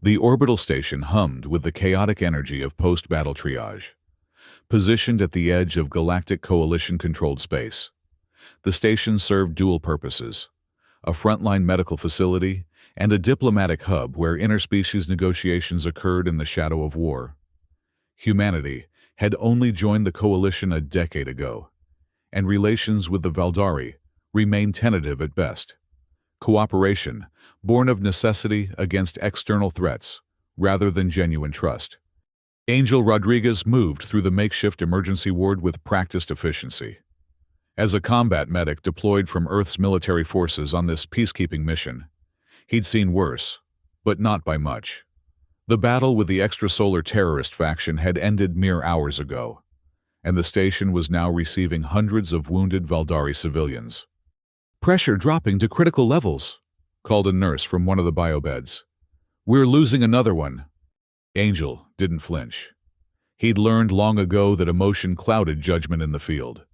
The orbital station hummed with the chaotic energy of post-battle triage. Positioned at the edge of Galactic Coalition-controlled space, the station served dual purposes: a frontline medical facility and a diplomatic hub where interspecies negotiations occurred in the shadow of war. Humanity had only joined the Coalition a decade ago, and relations with the Valdari remained tentative at best. Cooperation, born of necessity against external threats, rather than genuine trust. Angel Rodriguez moved through the makeshift emergency ward with practiced efficiency. As a combat medic deployed from Earth's military forces on this peacekeeping mission, he'd seen worse, but not by much. The battle with the extrasolar terrorist faction had ended mere hours ago, and the station was now receiving hundreds of wounded Valdari civilians. "Pressure dropping to critical levels," called a nurse from one of the biobeds. "We're losing another one." Angel didn't flinch. He'd learned long ago that emotion clouded judgment in the field.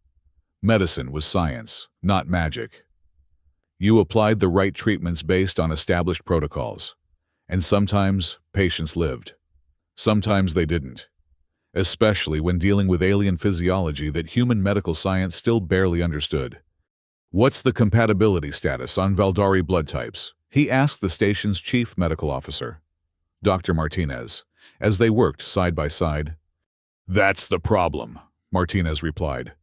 Medicine was science, not magic. You applied the right treatments based on established protocols, and sometimes patients lived. Sometimes they didn't, especially when dealing with alien physiology that human medical science still barely understood. "What's the compatibility status on Valdari blood types?" he asked the station's chief medical officer, Dr. Martinez, as they worked side by side. "That's the problem," Martinez replied,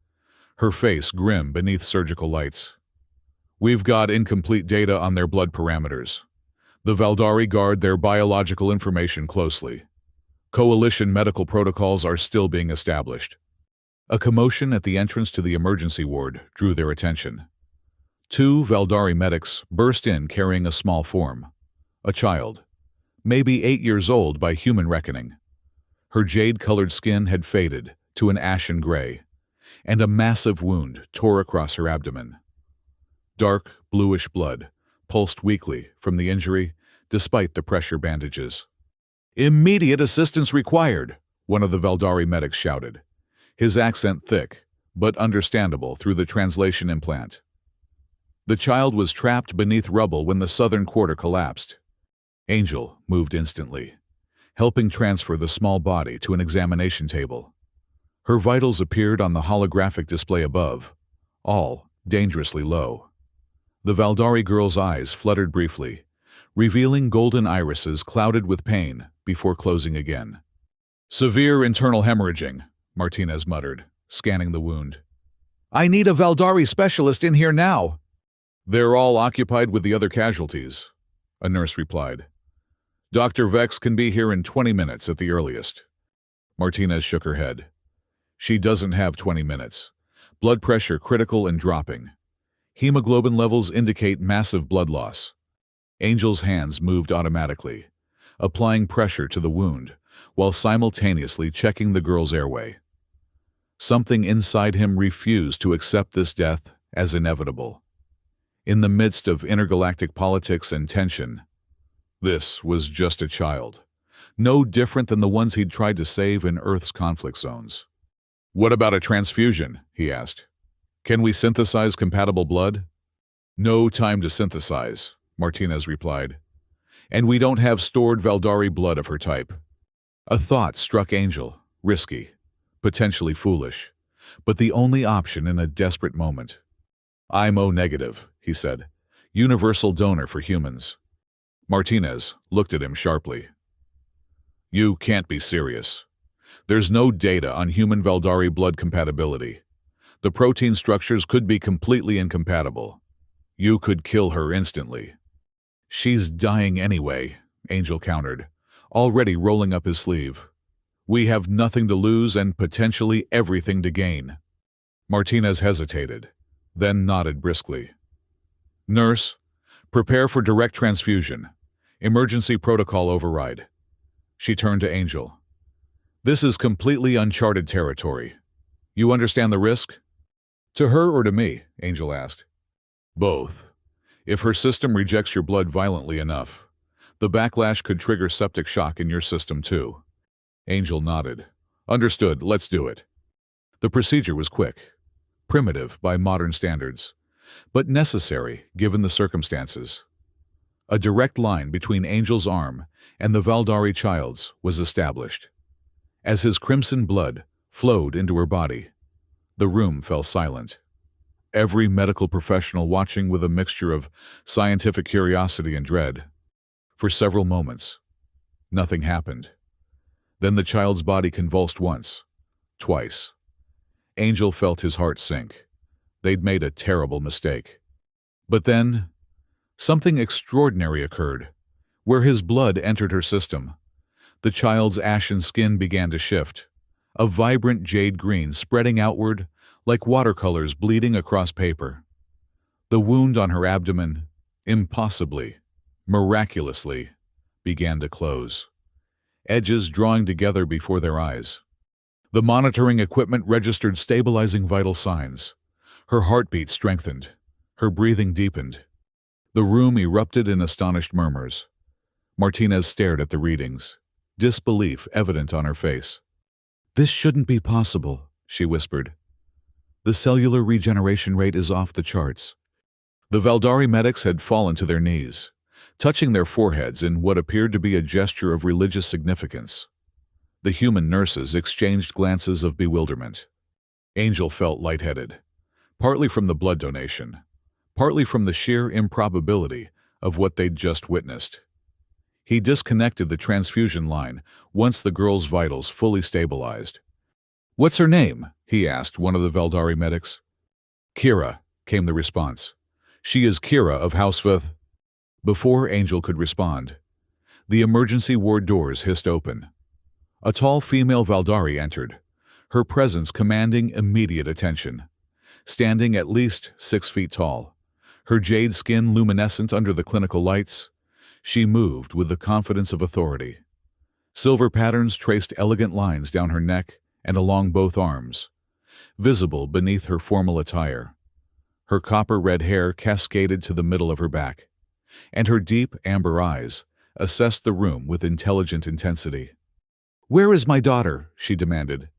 her face grim beneath surgical lights. "We've got incomplete data on their blood parameters. The Valdari guard their biological information closely. Coalition medical protocols are still being established." A commotion at the entrance to the emergency ward drew their attention. Two Valdari medics burst in carrying a small form. A child, maybe 8 years old by human reckoning. Her jade-colored skin had faded to an ashen gray, and a massive wound tore across her abdomen. Dark, bluish blood pulsed weakly from the injury despite the pressure bandages. "Immediate assistance required," one of the Valdari medics shouted, his accent thick but understandable through the translation implant. The child was trapped beneath rubble when the southern quarter collapsed. Angel moved instantly, helping transfer the small body to an examination table. Her vitals appeared on the holographic display above, all dangerously low. The Valdari girl's eyes fluttered briefly, revealing golden irises clouded with pain before closing again. "Severe internal hemorrhaging," Martinez muttered, scanning the wound. "I need a Valdari specialist in here now." "They're all occupied with the other casualties," a nurse replied. "Dr. Vex can be here in 20 minutes at the earliest." Martinez shook her head. "She doesn't have 20 minutes. Blood pressure critical and dropping. Hemoglobin levels indicate massive blood loss." Angel's hands moved automatically, applying pressure to the wound while simultaneously checking the girl's airway. Something inside him refused to accept this death as inevitable. In the midst of intergalactic politics and tension, this was just a child, no different than the ones he'd tried to save in Earth's conflict zones. "What about a transfusion?" he asked. "Can we synthesize compatible blood?" "No time to synthesize," Martinez replied. "And we don't have stored Valdari blood of her type." A thought struck Angel, risky, potentially foolish, but the only option in a desperate moment. "I'm O-negative," he said. "Universal donor for humans." Martinez looked at him sharply. "You can't be serious. There's no data on human Valdari blood compatibility. The protein structures could be completely incompatible. You could kill her instantly." "She's dying anyway," Angel countered, already rolling up his sleeve. "We have nothing to lose and potentially everything to gain." Martinez hesitated, then nodded briskly. "Nurse, prepare for direct transfusion. Emergency protocol override." She turned to Angel. "This is completely uncharted territory. You understand the risk?" "To her or to me?" Angel asked. "Both. If her system rejects your blood violently enough, the backlash could trigger septic shock in your system too." Angel nodded. "Understood, let's do it." The procedure was quick, primitive by modern standards, but necessary given the circumstances. A direct line between Angel's arm and the Valdari child's was established. As his crimson blood flowed into her body, the room fell silent. Every medical professional watching with a mixture of scientific curiosity and dread. For several moments, nothing happened. Then the child's body convulsed once, twice. Angel felt his heart sink. They'd made a terrible mistake. But then, something extraordinary occurred. Where his blood entered her system, the child's ashen skin began to shift, a vibrant jade green spreading outward like watercolors bleeding across paper. The wound on her abdomen, impossibly, miraculously, began to close, edges drawing together before their eyes. The monitoring equipment registered stabilizing vital signs. Her heartbeat strengthened. Her breathing deepened. The room erupted in astonished murmurs. Martinez stared at the readings, disbelief evident on her face. "This shouldn't be possible," she whispered. "The cellular regeneration rate is off the charts." The Valdari medics had fallen to their knees, touching their foreheads in what appeared to be a gesture of religious significance. The human nurses exchanged glances of bewilderment. Angel felt lightheaded, partly from the blood donation, partly from the sheer improbability of what they'd just witnessed. He disconnected the transfusion line once the girl's vitals fully stabilized. "What's her name?" he asked one of the Valdari medics. "Kira," came the response. "She is Kira of Housefith." Before Angel could respond, the emergency ward doors hissed open. A tall female Valdari entered, her presence commanding immediate attention. Standing at least 6 feet tall, her jade skin luminescent under the clinical lights, she moved with the confidence of authority. Silver patterns traced elegant lines down her neck and along both arms, visible beneath her formal attire. Her copper-red hair cascaded to the middle of her back, and her deep amber eyes assessed the room with intelligent intensity. "Where is my daughter?" she demanded.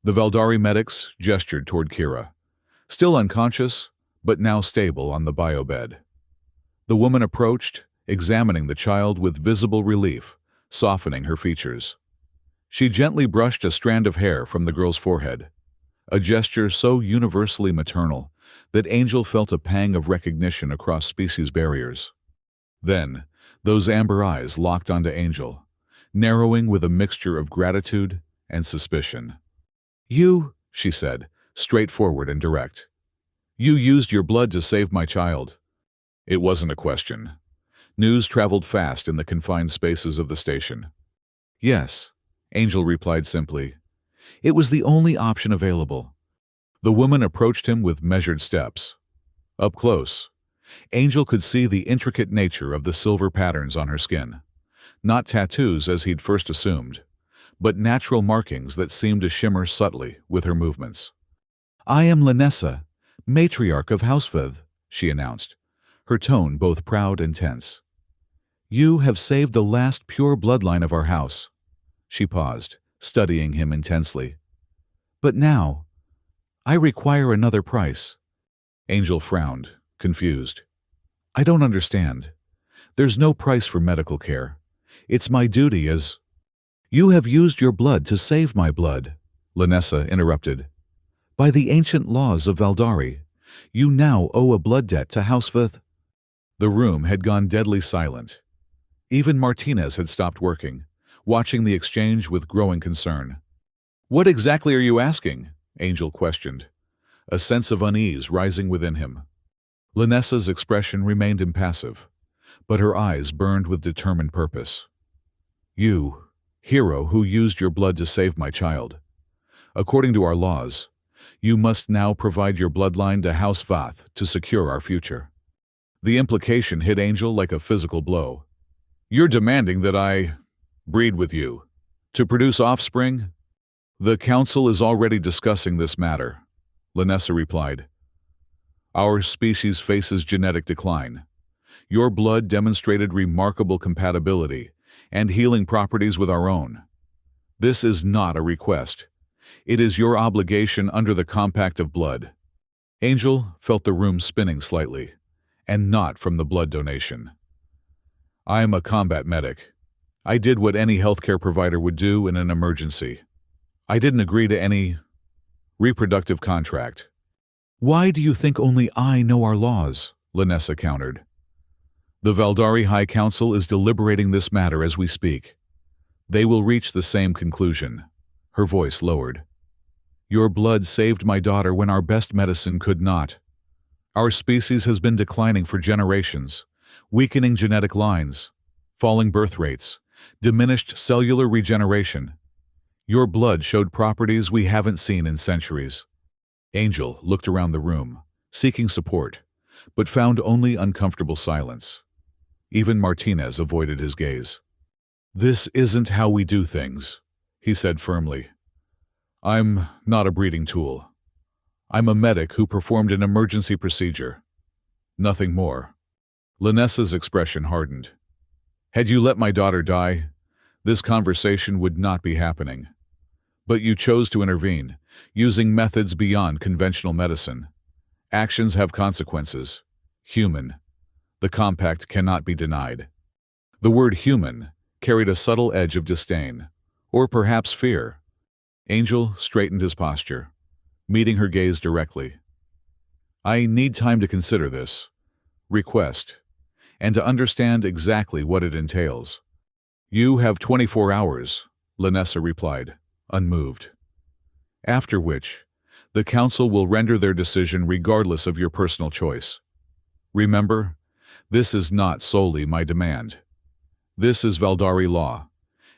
The Valdari medics gestured toward Kira, still unconscious, but now stable on the biobed. The woman approached, examining the child with visible relief, softening her features. She gently brushed a strand of hair from the girl's forehead, a gesture so universally maternal that Angel felt a pang of recognition across species barriers. Then, those amber eyes locked onto Angel, narrowing with a mixture of gratitude and suspicion. "You," she said, straightforward and direct. "You used your blood to save my child." It wasn't a question. News traveled fast in the confined spaces of the station. "Yes," Angel replied simply. "It was the only option available." The woman approached him with measured steps. Up close, Angel could see the intricate nature of the silver patterns on her skin. Not tattoos as he'd first assumed, but natural markings that seemed to shimmer subtly with her movements. "I am Lanessa, matriarch of Housefith," she announced, her tone both proud and tense. "You have saved the last pure bloodline of our house." She paused, studying him intensely. "But now, I require another price." Angel frowned, confused. "I don't understand. There's no price for medical care. It's my duty as—" "You have used your blood to save my blood," Lanessa interrupted. "By the ancient laws of Valdari, you now owe a blood debt to Housefith." The room had gone deadly silent. Even Martinez had stopped working, watching the exchange with growing concern. "What exactly are you asking?" Angel questioned, a sense of unease rising within him. Lanessa's expression remained impassive, but her eyes burned with determined purpose. "You, hero who used your blood to save my child. According to our laws, you must now provide your bloodline to House Vath to secure our future." The implication hit Angel like a physical blow. "You're demanding that I breed with you to produce offspring?" "The Council is already discussing this matter," Lanessa replied. "Our species faces genetic decline. Your blood demonstrated remarkable compatibility and healing properties with our own. This is not a request. It is your obligation under the Compact of Blood." Angel felt the room spinning slightly, and not from the blood donation. I'm a combat medic. I did what any healthcare provider would do in an emergency. I didn't agree to any reproductive contract. Why do you think only I know our laws? Lanessa countered. The Valdari High Council is deliberating this matter as we speak. They will reach the same conclusion. Her voice lowered. Your blood saved my daughter when our best medicine could not. Our species has been declining for generations, weakening genetic lines, falling birth rates, diminished cellular regeneration. Your blood showed properties we haven't seen in centuries. Angel looked around the room, seeking support, but found only uncomfortable silence. Even Martinez avoided his gaze. This isn't how we do things, he said firmly. I'm not a breeding tool. I'm a medic who performed an emergency procedure. Nothing more. Lanessa's expression hardened. Had you let my daughter die, this conversation would not be happening. But you chose to intervene, using methods beyond conventional medicine. Actions have consequences. Human. The compact cannot be denied. The word human carried a subtle edge of disdain, or perhaps fear. Angel straightened his posture, meeting her gaze directly. I need time to consider this request, and to understand exactly what it entails. You have 24 hours, Lanessa replied, unmoved. After which, the council will render their decision regardless of your personal choice. Remember, this is not solely my demand. This is Valdari law,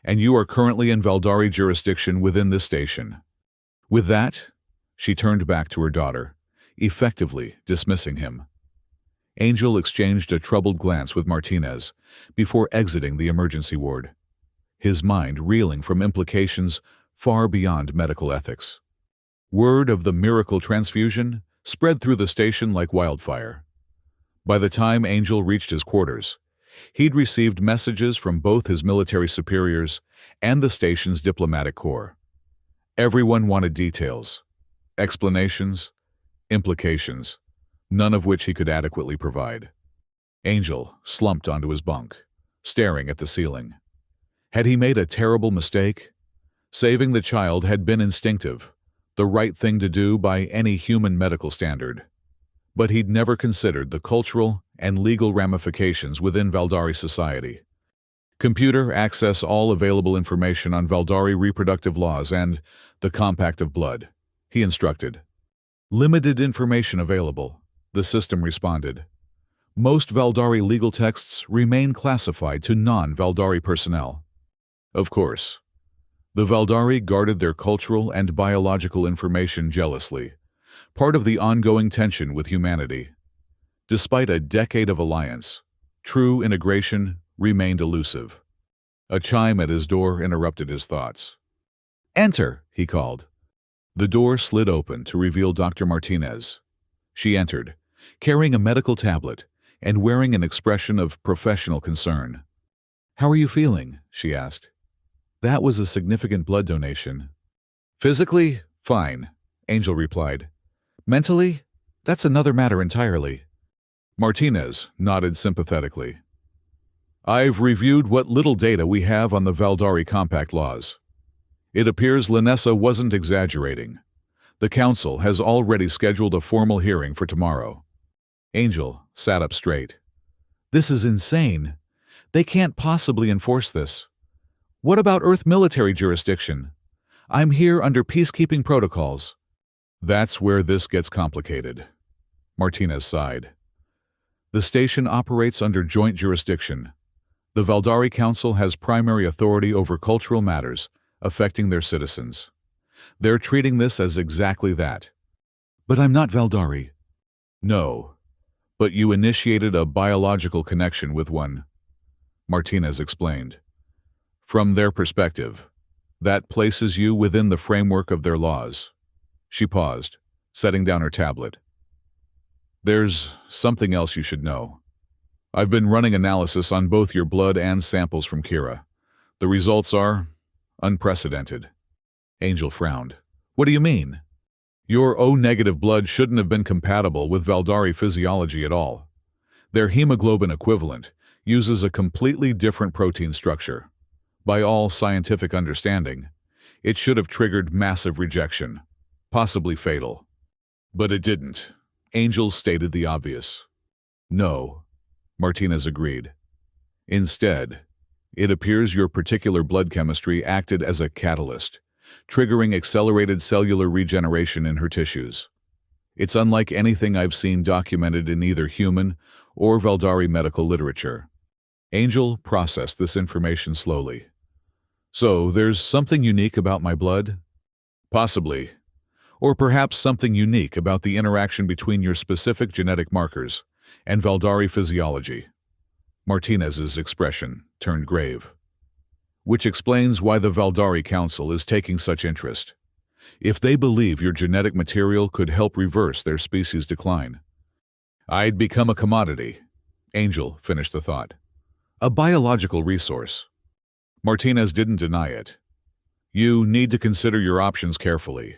and you are currently in Valdari jurisdiction within this station. With that, she turned back to her daughter, effectively dismissing him. Angel exchanged a troubled glance with Martinez before exiting the emergency ward, his mind reeling from implications far beyond medical ethics. Word of the miracle transfusion spread through the station like wildfire. By the time Angel reached his quarters, he'd received messages from both his military superiors and the station's diplomatic corps. Everyone wanted details, explanations, implications, none of which he could adequately provide. Angel slumped onto his bunk, staring at the ceiling. Had he made a terrible mistake? Saving the child had been instinctive, the right thing to do by any human medical standard. But he'd never considered the cultural and legal ramifications within Valdari society. Computer, access all available information on Valdari reproductive laws and the compact of blood, he instructed. Limited information available, the system responded. Most Valdari legal texts remain classified to non-Valdari personnel. Of course, the Valdari guarded their cultural and biological information jealously, part of the ongoing tension with humanity. Despite a decade of alliance, true integration remained elusive. A chime at his door interrupted his thoughts. Enter, he called. The door slid open to reveal Dr. Martinez. She entered, carrying a medical tablet and wearing an expression of professional concern. How are you feeling? She asked. That was a significant blood donation. Physically, fine, Angel replied. Mentally, that's another matter entirely. Martinez nodded sympathetically. I've reviewed what little data we have on the Valdari compact laws. It appears Lanessa wasn't exaggerating. The council has already scheduled a formal hearing for tomorrow. Angel sat up straight. This is insane. They can't possibly enforce this. What about Earth military jurisdiction? I'm here under peacekeeping protocols. That's where this gets complicated. Martinez sighed. The station operates under joint jurisdiction. The Valdari Council has primary authority over cultural matters affecting their citizens. They're treating this as exactly that. But I'm not Valdari. No, but you initiated a biological connection with one, Martinez explained. From their perspective, that places you within the framework of their laws. She paused, setting down her tablet. There's something else you should know. I've been running analysis on both your blood and samples from Kira. The results are unprecedented. Angel frowned. What do you mean? Your O-negative blood shouldn't have been compatible with Valdari physiology at all. Their hemoglobin equivalent, uses a completely different protein structure. By all scientific understanding, it should have triggered massive rejection, possibly fatal. But it didn't. Angel stated the obvious. No, Martinez agreed. Instead, it appears your particular blood chemistry acted as a catalyst, triggering accelerated cellular regeneration in her tissues. It's unlike anything I've seen documented in either human or Valdari medical literature. Angel processed this information slowly. So, there's something unique about my blood? Possibly. Or perhaps something unique about the interaction between your specific genetic markers and Valdari physiology. Martinez's expression turned grave. Which explains why the Valdari Council is taking such interest. If they believe your genetic material could help reverse their species' decline, I'd become a commodity. Angel finished the thought. A biological resource. Martinez didn't deny it. You need to consider your options carefully.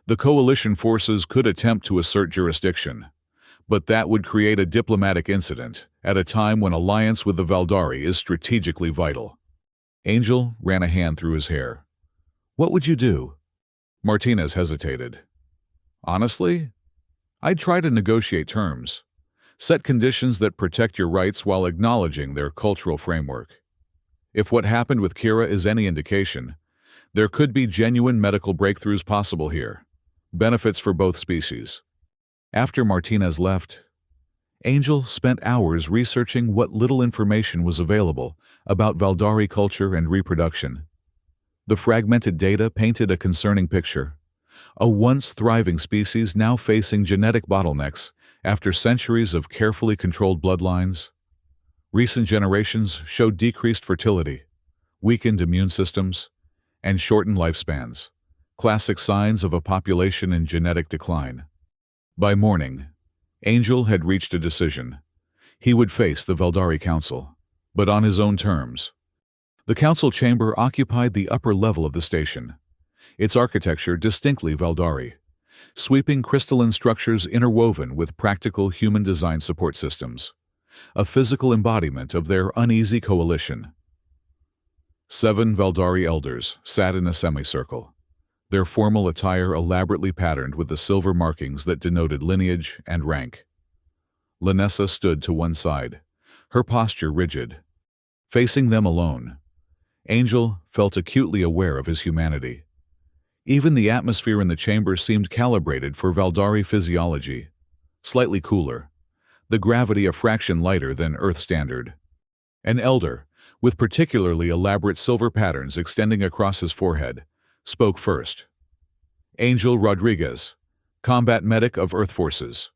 The coalition forces could attempt to assert jurisdiction, but that would create a diplomatic incident at a time when alliance with the Valdari is strategically vital. Angel ran a hand through his hair. What would you do? Martinez hesitated. Honestly, I'd try to negotiate terms. Set conditions that protect your rights while acknowledging their cultural framework. If what happened with Kira is any indication, there could be genuine medical breakthroughs possible here. Benefits for both species. After Martinez left, Angel spent hours researching what little information was available about Valdari culture and reproduction. The fragmented data painted a concerning picture. A once thriving species now facing genetic bottlenecks after centuries of carefully controlled bloodlines. Recent generations showed decreased fertility, weakened immune systems, and shortened lifespans, classic signs of a population in genetic decline. By morning, Angel had reached a decision. He would face the Valdari Council, but on his own terms. The council chamber occupied the upper level of the station, its architecture distinctly Valdari, sweeping crystalline structures interwoven with practical human-design support systems, a physical embodiment of their uneasy coalition. 7 Valdari elders sat in a semicircle, their formal attire elaborately patterned with the silver markings that denoted lineage and rank. Lanessa stood to one side, her posture rigid. Facing them alone, Angel felt acutely aware of his humanity. Even the atmosphere in the chamber seemed calibrated for Valdari physiology, slightly cooler, the gravity a fraction lighter than Earth standard. An elder, with particularly elaborate silver patterns extending across his forehead, spoke first. Angel Rodriguez, combat medic of Earth Forces.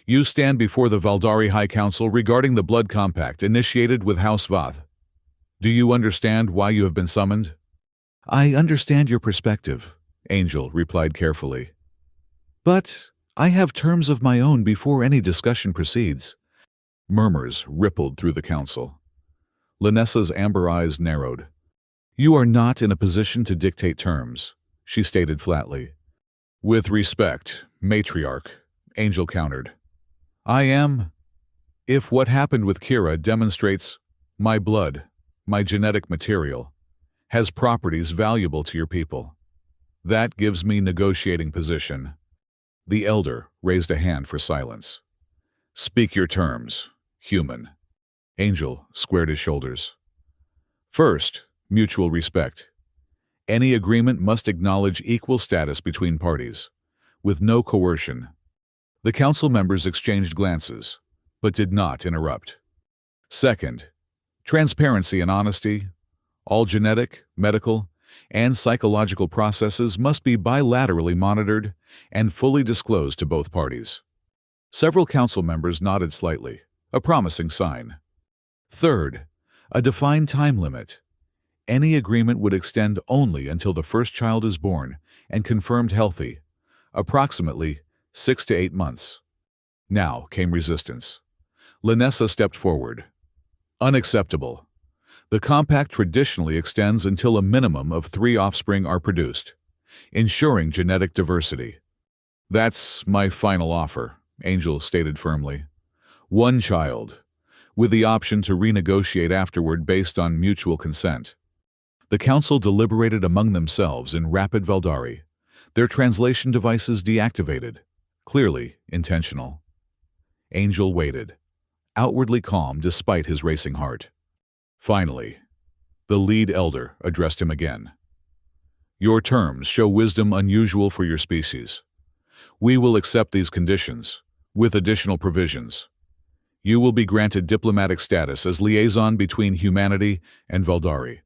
You stand before the Valdari High Council regarding the blood compact initiated with House Vath. Do you understand why you have been summoned? I understand your perspective, Angel replied carefully. But I have terms of my own before any discussion proceeds. Murmurs rippled through the council. Lanessa's amber eyes narrowed. You are not in a position to dictate terms, she stated flatly. With respect, matriarch, Angel countered. I am. If what happened with Kira demonstrates my blood, my genetic material, has properties valuable to your people, that gives me negotiating position. The elder raised a hand for silence. Speak your terms, human. Angel squared his shoulders. First, mutual respect. Any agreement must acknowledge equal status between parties, with no coercion. The council members exchanged glances, but did not interrupt. Second, transparency and honesty. All genetic, medical, and psychological processes must be bilaterally monitored and fully disclosed to both parties. Several council members nodded slightly, a promising sign. Third, a defined time limit. Any agreement would extend only until the first child is born and confirmed healthy, approximately 6 to 8 months. Now came resistance. Lanessa stepped forward. Unacceptable. The compact traditionally extends until a minimum of 3 offspring are produced, ensuring genetic diversity. That's my final offer, Angel stated firmly. 1 child. with the option to renegotiate afterward based on mutual consent. The council deliberated among themselves in rapid Veldari, their translation devices deactivated, clearly intentional. Angel waited, outwardly calm despite his racing heart. Finally, the lead elder addressed him again. Your terms show wisdom unusual for your species. We will accept these conditions, with additional provisions. You will be granted diplomatic status as liaison between humanity and Veldari.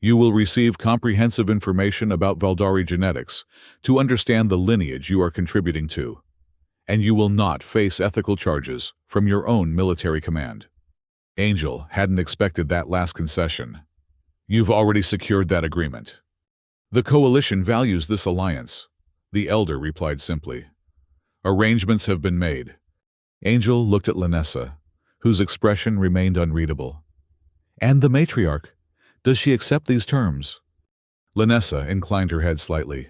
You will receive comprehensive information about Veldari genetics to understand the lineage you are contributing to, and you will not face ethical charges from your own military command. Angel hadn't expected that last concession. You've already secured that agreement. The coalition values this alliance, the elder replied simply. Arrangements have been made. Angel looked at Lanessa, whose expression remained unreadable. And the matriarch? Does she accept these terms? Lanessa inclined her head slightly.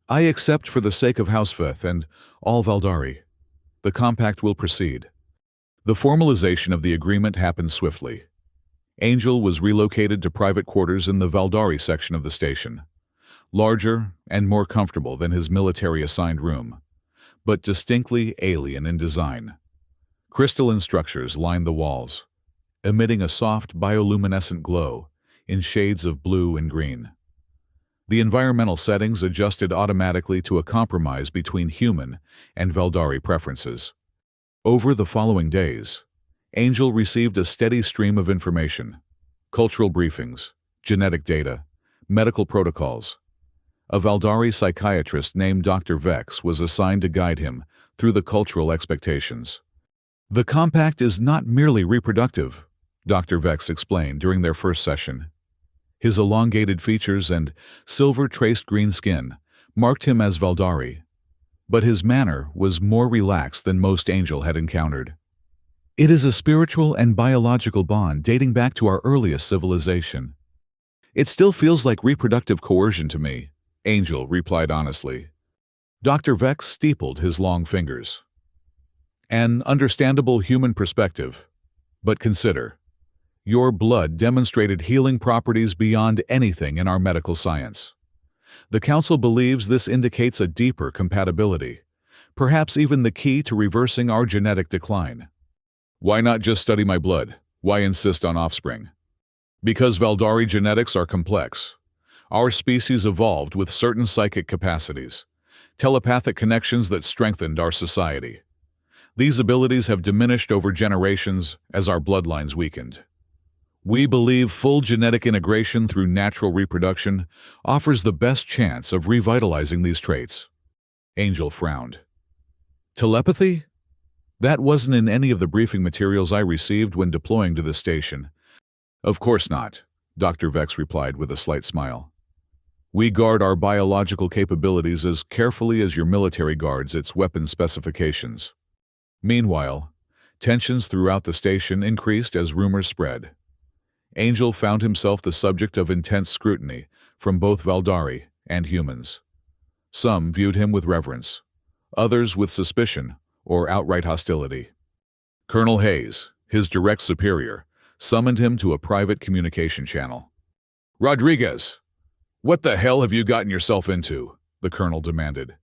I accept for the sake of Housefeth and all Veldari. The compact will proceed. The formalization of the agreement happened swiftly. Angel was relocated to private quarters in the Veldari section of the station, larger and more comfortable than his military-assigned room, but distinctly alien in design. Crystalline structures lined the walls, emitting a soft bioluminescent glow in shades of blue and green. The environmental settings adjusted automatically to a compromise between human and Veldari preferences. Over the following days, Angel received a steady stream of information, cultural briefings, genetic data, medical protocols. A Veldari psychiatrist named Dr. Vex was assigned to guide him through the cultural expectations. The compact is not merely reproductive, Dr. Vex explained during their first session. His elongated features and silver-traced green skin marked him as Veldari, but his manner was more relaxed than most Angel had encountered. It is a spiritual and biological bond dating back to our earliest civilization. It still feels like reproductive coercion to me, Angel replied honestly. Dr. Vex steepled his long fingers. An understandable human perspective, but consider. Your blood demonstrated healing properties beyond anything in our medical science. The Council believes this indicates a deeper compatibility, perhaps even the key to reversing our genetic decline. Why not just study my blood? Why insist on offspring? Because Veldari genetics are complex. Our species evolved with certain psychic capacities, telepathic connections that strengthened our society. These abilities have diminished over generations as our bloodlines weakened. We believe full genetic integration through natural reproduction offers the best chance of revitalizing these traits. Angel frowned. Telepathy? That wasn't in any of the briefing materials I received when deploying to the station. Of course not, Dr. Vex replied with a slight smile. We guard our biological capabilities as carefully as your military guards its weapon specifications. Meanwhile, tensions throughout the station increased as rumors spread. Angel found himself the subject of intense scrutiny from both Veldari and humans. Some viewed him with reverence, others with suspicion or outright hostility. Colonel Hayes, his direct superior, summoned him to a private communication channel. Rodriguez, what the hell have you gotten yourself into? The colonel demanded,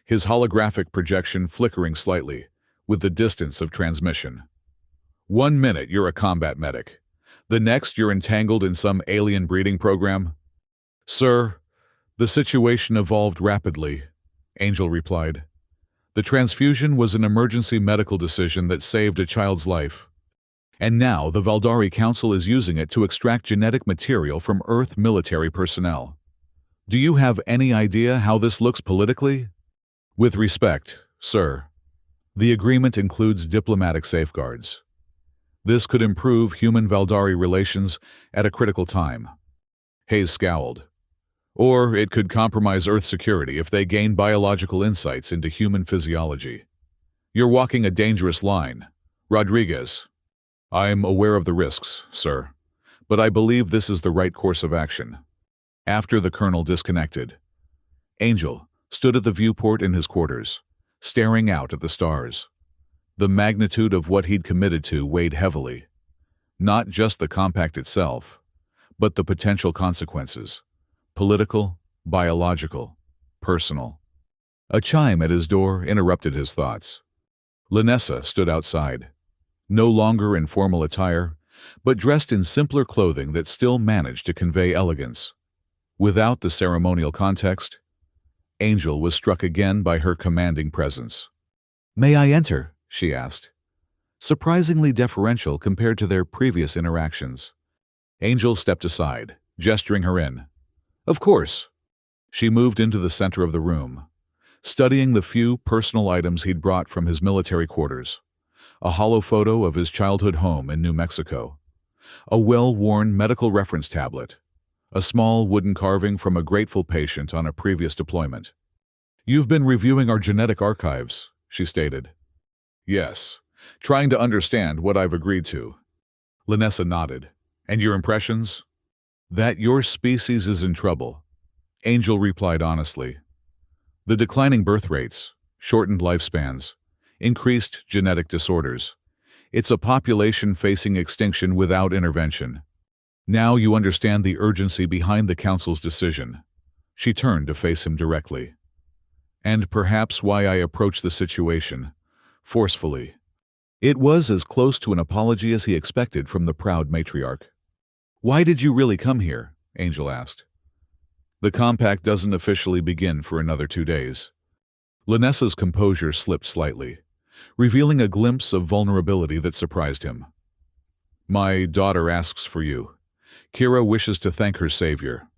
his holographic projection flickering slightly with the distance of transmission. 1 minute you're a combat medic. The next you're entangled in some alien breeding program? Sir, the situation evolved rapidly, Angel replied. The transfusion was an emergency medical decision that saved a child's life. And now the Veldari Council is using it to extract genetic material from Earth military personnel. Do you have any idea how this looks politically? With respect, sir, the agreement includes diplomatic safeguards. This could improve human-Veldari relations at a critical time. Hayes scowled. Or it could compromise Earth security if they gain biological insights into human physiology. You're walking a dangerous line. Rodriguez. I'm aware of the risks, sir, but I believe this is the right course of action. After the colonel disconnected, Angel stood at the viewport in his quarters, staring out at the stars. The magnitude of what he'd committed to weighed heavily. Not just the compact itself, but the potential consequences. Political, biological, personal. A chime at his door interrupted his thoughts. Lanessa stood outside, no longer in formal attire, but dressed in simpler clothing that still managed to convey elegance. Without the ceremonial context, Angel was struck again by her commanding presence. "May I enter?" she asked, surprisingly deferential compared to their previous interactions. Angel stepped aside, gesturing her in. "Of course." She moved into the center of the room, studying the few personal items he'd brought from his military quarters. A hollow photo of his childhood home in New Mexico, a well-worn medical reference tablet, a small wooden carving from a grateful patient on a previous deployment. "You've been reviewing our genetic archives," she stated. "Yes, trying to understand what I've agreed to." Lanessa nodded. "And your impressions?" "That your species is in trouble," Angel replied honestly. "The declining birth rates, shortened lifespans, increased genetic disorders. It's a population facing extinction without intervention. Now you understand the urgency behind the Council's decision." She turned to face him directly. "And perhaps why I approached the situation forcefully." It was as close to an apology as he expected from the proud matriarch. "Why did you really come here?" Angel asked. "The compact doesn't officially begin for another 2 days." Lanessa's composure slipped slightly, revealing a glimpse of vulnerability that surprised him. "My daughter asks for you. Kira wishes to thank her savior."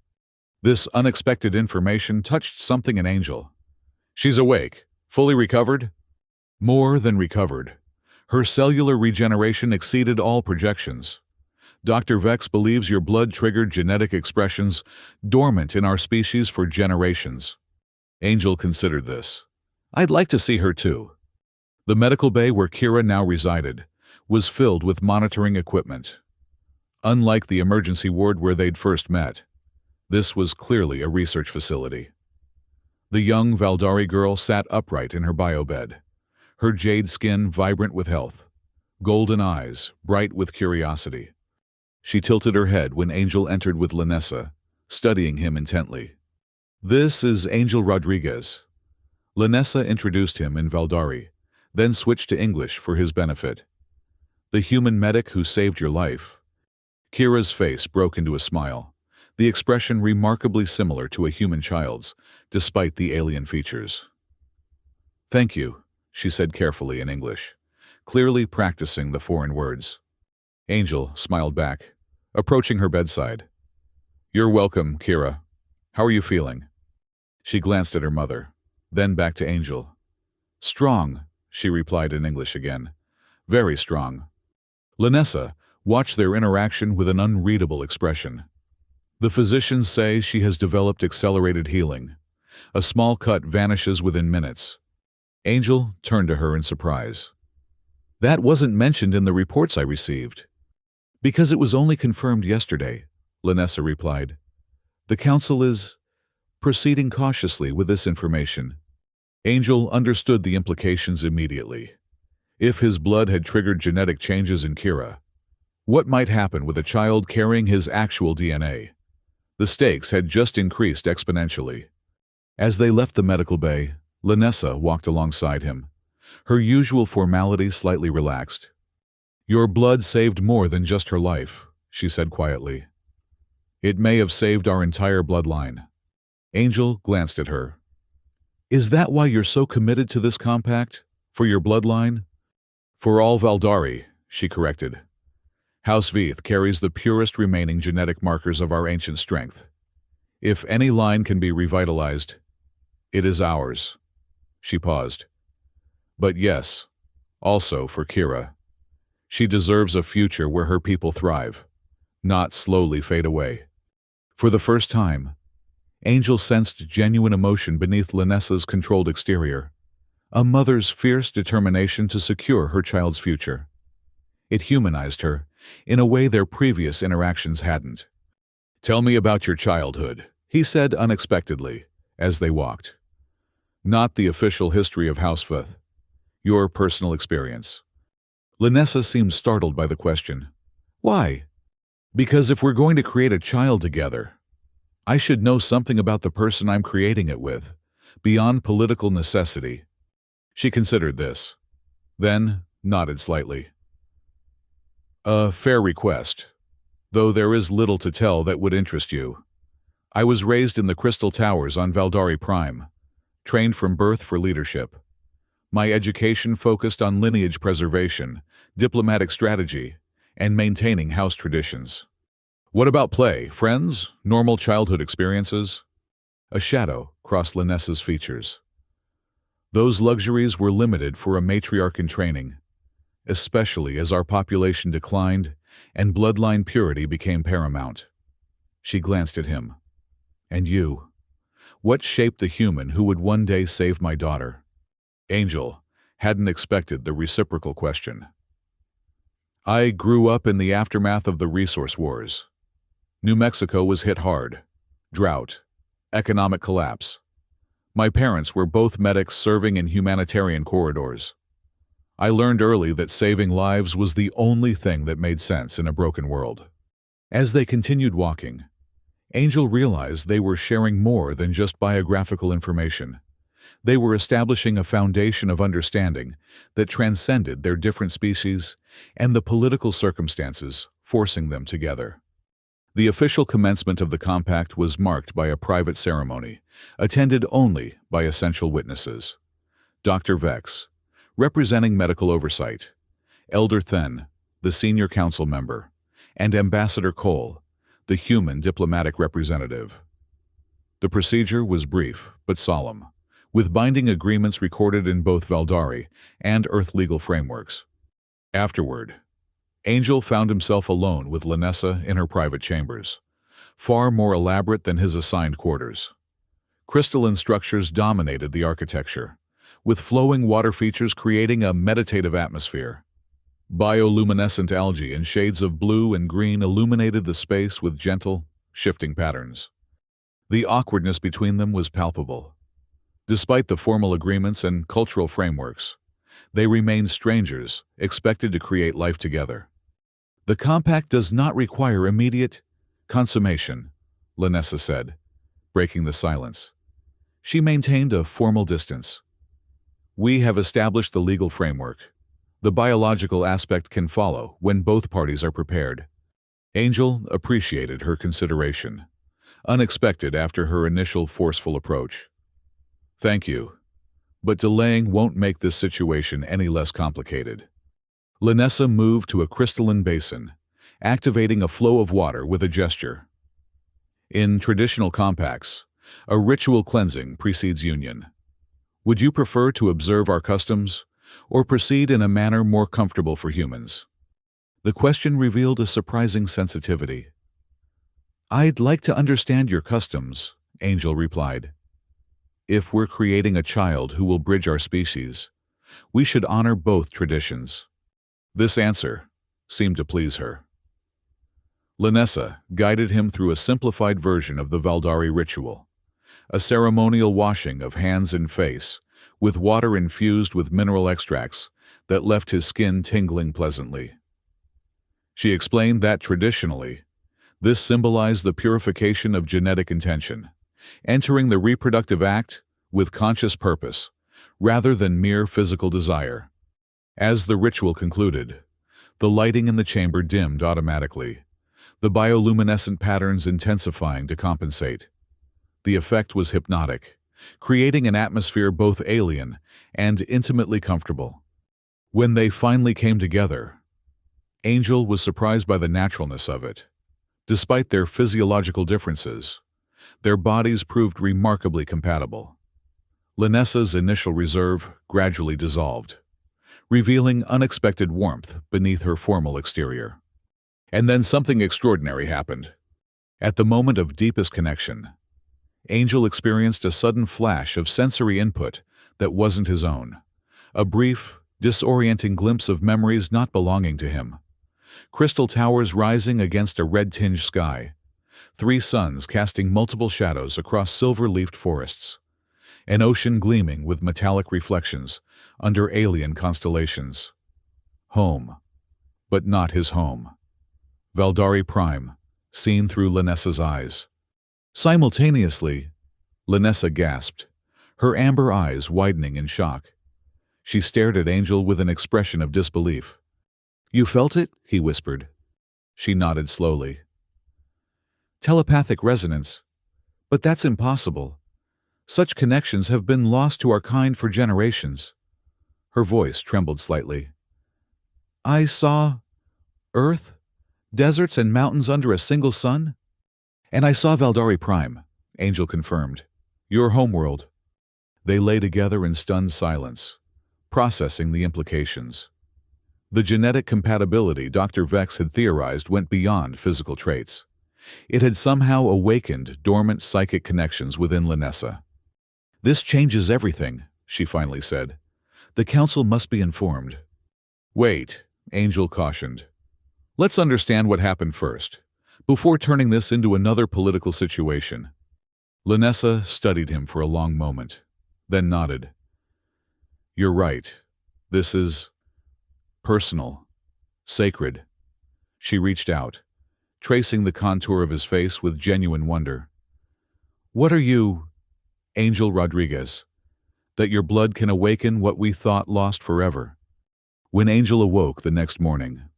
This unexpected information touched something in Angel. "She's awake, fully recovered?" "More than recovered. Her cellular regeneration exceeded all projections. Dr. Vex believes your blood triggered genetic expressions dormant in our species for generations." Angel considered this. "I'd like to see her too." The medical bay where Kira now resided was filled with monitoring equipment. Unlike the emergency ward where they'd first met, this was clearly a research facility. The young Valdari girl sat upright in her biobed, her jade skin vibrant with health, golden eyes bright with curiosity. She tilted her head when Angel entered with Lanessa, studying him intently. "This is Angel Rodriguez." Lanessa introduced him in Valdari, then switched to English for his benefit. "The human medic who saved your life." Kira's face broke into a smile, the expression remarkably similar to a human child's, despite the alien features. "Thank you," she said carefully in English, clearly practicing the foreign words. Angel smiled back, approaching her bedside. "You're welcome, Kira. How are you feeling?" She glanced at her mother, then back to Angel. "Strong," she replied in English again. "Very strong." Lanessa watched their interaction with an unreadable expression. "The physicians say she has developed accelerated healing. A small cut vanishes within minutes." Angel turned to her in surprise. "That wasn't mentioned in the reports I received." "Because it was only confirmed yesterday," Lanessa replied. "The Council is proceeding cautiously with this information." Angel understood the implications immediately. If his blood had triggered genetic changes in Kira, what might happen with a child carrying his actual DNA? The stakes had just increased exponentially. As they left the medical bay, Lanessa walked alongside him, her usual formality slightly relaxed. "Your blood saved more than just her life," she said quietly. "It may have saved our entire bloodline." Angel glanced at her. "Is that why you're so committed to this compact? For your bloodline?" "For all Valdari," she corrected. "House Veith carries the purest remaining genetic markers of our ancient strength. If any line can be revitalized, it is ours." She paused. "But yes, also for Kira. She deserves a future where her people thrive, not slowly fade away." For the first time, Angel sensed genuine emotion beneath Lanessa's controlled exterior, a mother's fierce determination to secure her child's future. It humanized her in a way their previous interactions hadn't. "Tell me about your childhood," he said unexpectedly, as they walked. "Not the official history of House Veith. Your personal experience. Linessa seemed startled by the question. Why? Because if we're going to create a child together, I should know something about the person I'm creating it with, beyond political necessity. She considered this, then nodded slightly. A fair request, though there is little to tell that would interest you. I was raised in the Crystal Towers on Valdari Prime, trained from birth for leadership. My education focused on lineage preservation, diplomatic strategy, and maintaining house traditions. What about play, friends, normal childhood experiences? A shadow crossed Linessa's features. Those luxuries were limited for a matriarch in training, especially as our population declined and bloodline purity became paramount. She glanced at him. And you? What shaped the human who would one day save my daughter? Angel hadn't expected the reciprocal question. I grew up in the aftermath of the resource wars. New Mexico was hit hard. Drought, economic collapse. My parents were both medics serving in humanitarian corridors. I learned early that saving lives was the only thing that made sense in a broken world. As they continued walking, Angel realized they were sharing more than just biographical information. They were establishing a foundation of understanding that transcended their different species and the political circumstances forcing them together. The official commencement of the compact was marked by a private ceremony, attended only by essential witnesses. Dr. Vex, representing medical oversight, Elder Then, the senior council member, and Ambassador Cole, the human diplomatic representative. The procedure was brief but solemn, with binding agreements recorded in both Valdari and Earth legal frameworks. Afterward, Angel found himself alone with Linessa in her private chambers, far more elaborate than his assigned quarters. Crystalline structures dominated the architecture, with flowing water features creating a meditative atmosphere. Bioluminescent algae in shades of blue and green illuminated the space with gentle, shifting patterns. The awkwardness between them was palpable. Despite the formal agreements and cultural frameworks, they remained strangers, expected to create life together. The compact does not require immediate consummation, Linessa said, breaking the silence. She maintained a formal distance. We have established the legal framework. The biological aspect can follow when both parties are prepared. Angel appreciated her consideration, unexpected after her initial forceful approach. Thank you, but delaying won't make this situation any less complicated. Linessa moved to a crystalline basin, activating a flow of water with a gesture. In traditional compacts, a ritual cleansing precedes union. Would you prefer to observe our customs, or proceed in a manner more comfortable for humans? The question revealed a surprising sensitivity. I'd like to understand your customs, Angel replied. If we're creating a child who will bridge our species, we should honor both traditions. This answer seemed to please her. Linessa guided him through a simplified version of the Valdari ritual, a ceremonial washing of hands and face, with water infused with mineral extracts that left his skin tingling pleasantly. She explained that traditionally, this symbolized the purification of genetic intention, entering the reproductive act with conscious purpose, rather than mere physical desire. As the ritual concluded, the lighting in the chamber dimmed automatically, the bioluminescent patterns intensifying to compensate. The effect was hypnotic, creating an atmosphere both alien and intimately comfortable. When they finally came together, Angel was surprised by the naturalness of it. Despite their physiological differences, their bodies proved remarkably compatible. Linessa's initial reserve gradually dissolved, revealing unexpected warmth beneath her formal exterior. And then something extraordinary happened. At the moment of deepest connection, Angel experienced a sudden flash of sensory input that wasn't his own, a brief, disorienting glimpse of memories not belonging to him. Crystal towers rising against a red-tinged sky, 3 suns casting multiple shadows across silver-leafed forests. an ocean gleaming with metallic reflections under alien constellations. Home, but not his home. Valdari Prime, seen through Linessa's eyes. Simultaneously, Linessa gasped, her amber eyes widening in shock. She stared at Angel with an expression of disbelief. "You felt it?" he whispered. She nodded slowly. "Telepathic resonance. But that's impossible. Such connections have been lost to our kind for generations." Her voice trembled slightly. "I saw Earth, deserts and mountains under a single sun? And I saw Valdari Prime," Angel confirmed. "Your homeworld." They lay together in stunned silence, processing the implications. The genetic compatibility Dr. Vex had theorized went beyond physical traits. It had somehow awakened dormant psychic connections within Linessa. "This changes everything," she finally said. "The council must be informed." "Wait," Angel cautioned. "Let's understand what happened first, before turning this into another political situation." Linessa studied him for a long moment, then nodded. "You're right. This is personal, sacred." She reached out, tracing the contour of his face with genuine wonder. "What are you, Angel Rodriguez, that your blood can awaken what we thought lost forever?" When Angel awoke the next morning,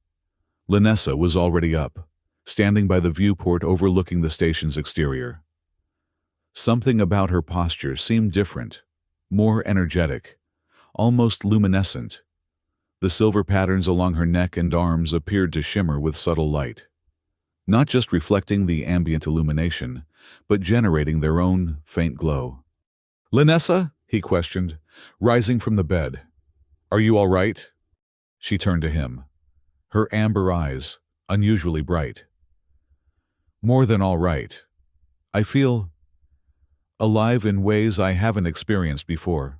Linessa was already up, standing by the viewport overlooking the station's exterior. Something about her posture seemed different, more energetic, almost luminescent. The silver patterns along her neck and arms appeared to shimmer with subtle light, not just reflecting the ambient illumination, but generating their own faint glow. "Linessa?" he questioned, rising from the bed. "Are you all right?" She turned to him, her amber eyes unusually bright. "More than all right. I feel alive in ways I haven't experienced before."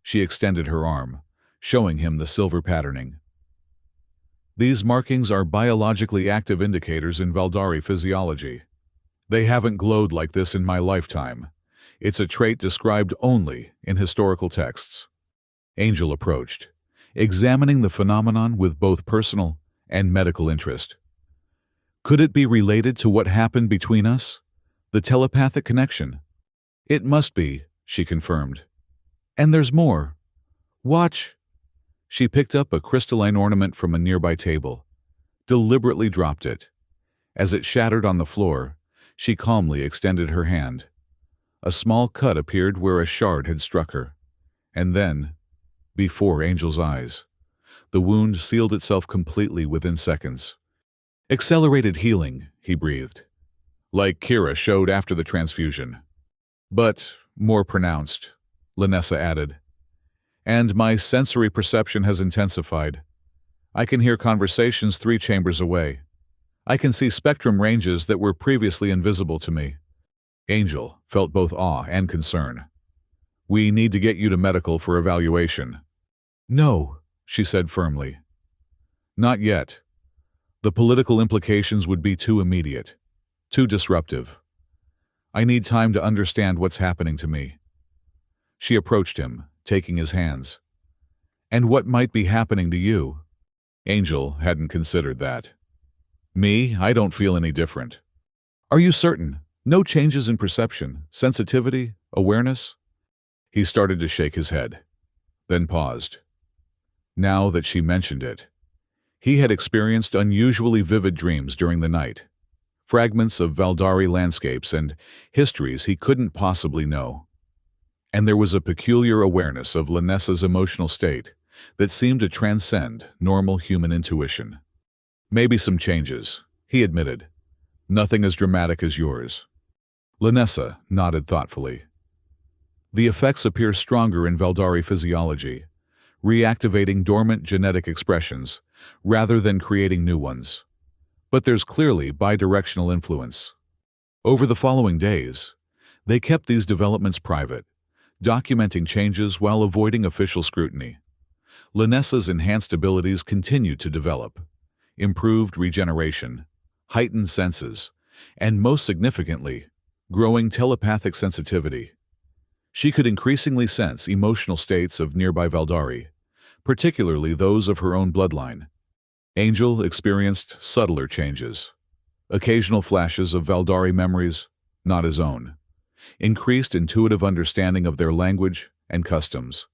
She extended her arm, showing him the silver patterning. "These markings are biologically active indicators in Valdari physiology. They haven't glowed like this in my lifetime. It's a trait described only in historical texts." Angel approached, examining the phenomenon with both personal and medical interest. "Could it be related to what happened between us? The telepathic connection?" "It must be," she confirmed. "And there's more. Watch." She picked up a crystalline ornament from a nearby table, deliberately dropped it. As it shattered on the floor, she calmly extended her hand. A small cut appeared where a shard had struck her, and then, before Angel's eyes, the wound sealed itself completely within seconds. "Accelerated healing," he breathed, "like Kira showed after the transfusion. But more pronounced," Linessa added. "And my sensory perception has intensified. I can hear conversations 3 chambers away. I can see spectrum ranges that were previously invisible to me." Angel felt both awe and concern. "We need to get you to medical for evaluation." "No," she said firmly. "Not yet. The political implications would be too immediate, too disruptive. I need time to understand what's happening to me." She approached him, taking his hands. "And what might be happening to you?" Angel hadn't considered that. "Me? I don't feel any different." "Are you certain? No changes in perception, sensitivity, awareness?" He started to shake his head, then paused. Now that she mentioned it, he had experienced unusually vivid dreams during the night, fragments of Valdari landscapes and histories he couldn't possibly know. And there was a peculiar awareness of Linessa's emotional state that seemed to transcend normal human intuition. "Maybe some changes," he admitted. "Nothing as dramatic as yours." Linessa nodded thoughtfully. "The effects appear stronger in Valdari physiology, reactivating dormant genetic expressions rather than creating new ones. But there's clearly bidirectional influence." Over the following days, they kept these developments private, documenting changes while avoiding official scrutiny. Linessa's enhanced abilities continued to develop, improved regeneration, heightened senses, and most significantly, growing telepathic sensitivity. She could increasingly sense emotional states of nearby Valdari, particularly those of her own bloodline. Angel experienced subtler changes. Occasional flashes of Valdari memories, not his own. Increased intuitive understanding of their language and customs,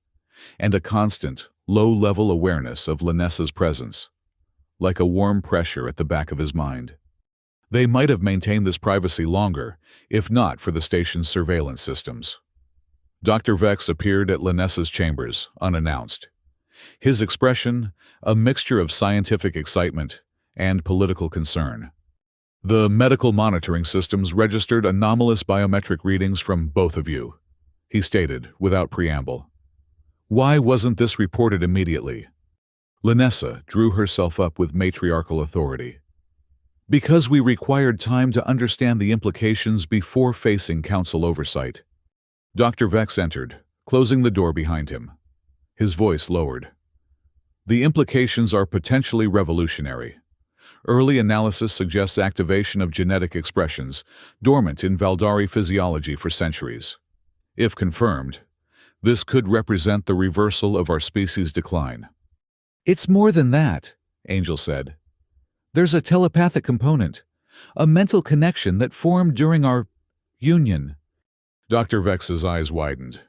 and a constant, low-level awareness of Linessa's presence, like a warm pressure at the back of his mind. They might have maintained this privacy longer, if not for the station's surveillance systems. Dr. Vex appeared at Linessa's chambers, unannounced. His expression, a mixture of scientific excitement and political concern. The medical monitoring systems registered anomalous biometric readings from both of you, he stated, without preamble. Why wasn't this reported immediately? Linessa drew herself up with matriarchal authority. Because we required time to understand the implications before facing council oversight. Dr. Vex entered, closing the door behind him. His voice lowered. The implications are potentially revolutionary. Early analysis suggests activation of genetic expressions dormant in Valdari physiology for centuries. If confirmed, this could represent the reversal of our species' decline. It's more than that, Angel said. There's a telepathic component, a mental connection that formed during our union. Dr. Vex's eyes widened.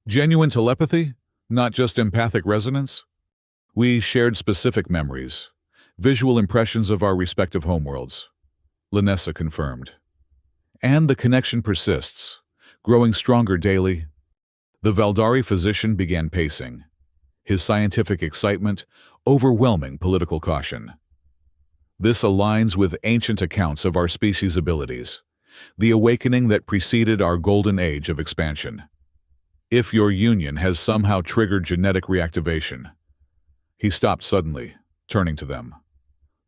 Genuine telepathy? Not just empathic resonance? We shared specific memories, visual impressions of our respective homeworlds, Linessa confirmed. And the connection persists, growing stronger daily. The Valdari physician began pacing, his scientific excitement overwhelming political caution. This aligns with ancient accounts of our species' abilities, the awakening that preceded our golden age of expansion. If your union has somehow triggered genetic reactivation. He stopped suddenly, turning to them.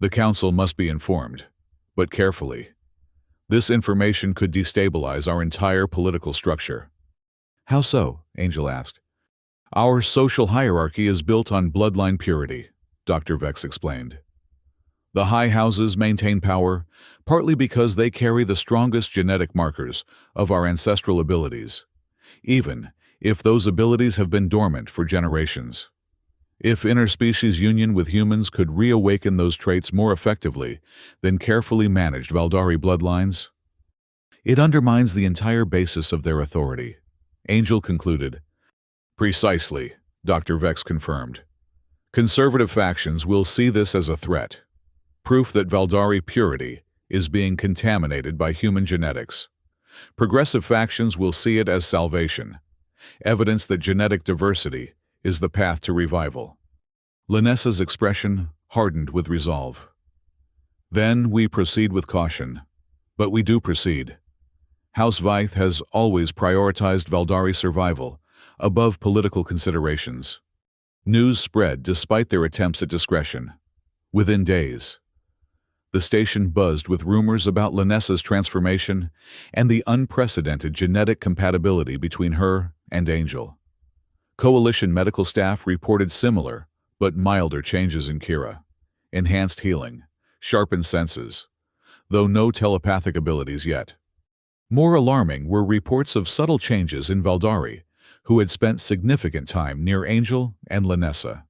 The council must be informed, but carefully. This information could destabilize our entire political structure. How so? Angel asked. Our social hierarchy is built on bloodline purity, Dr. Vex explained. The high houses maintain power, partly because they carry the strongest genetic markers of our ancestral abilities, even if those abilities have been dormant for generations. If interspecies union with humans could reawaken those traits more effectively than carefully managed Valdari bloodlines, it undermines the entire basis of their authority, Angel concluded. Precisely, Dr. Vex confirmed. Conservative factions will see this as a threat, proof that Valdari purity is being contaminated by human genetics. Progressive factions will see it as salvation, evidence that genetic diversity is the path to revival. Linessa's expression hardened with resolve. Then we proceed with caution, but we do proceed. House Vythe has always prioritized Valdari survival above political considerations. News spread despite their attempts at discretion. Within days, the station buzzed with rumors about Linessa's transformation and the unprecedented genetic compatibility between her and Angel. Coalition medical staff reported similar but milder changes in Kira, enhanced healing, sharpened senses, though no telepathic abilities yet. More alarming were reports of subtle changes in Valdari, who had spent significant time near Angel and Linessa.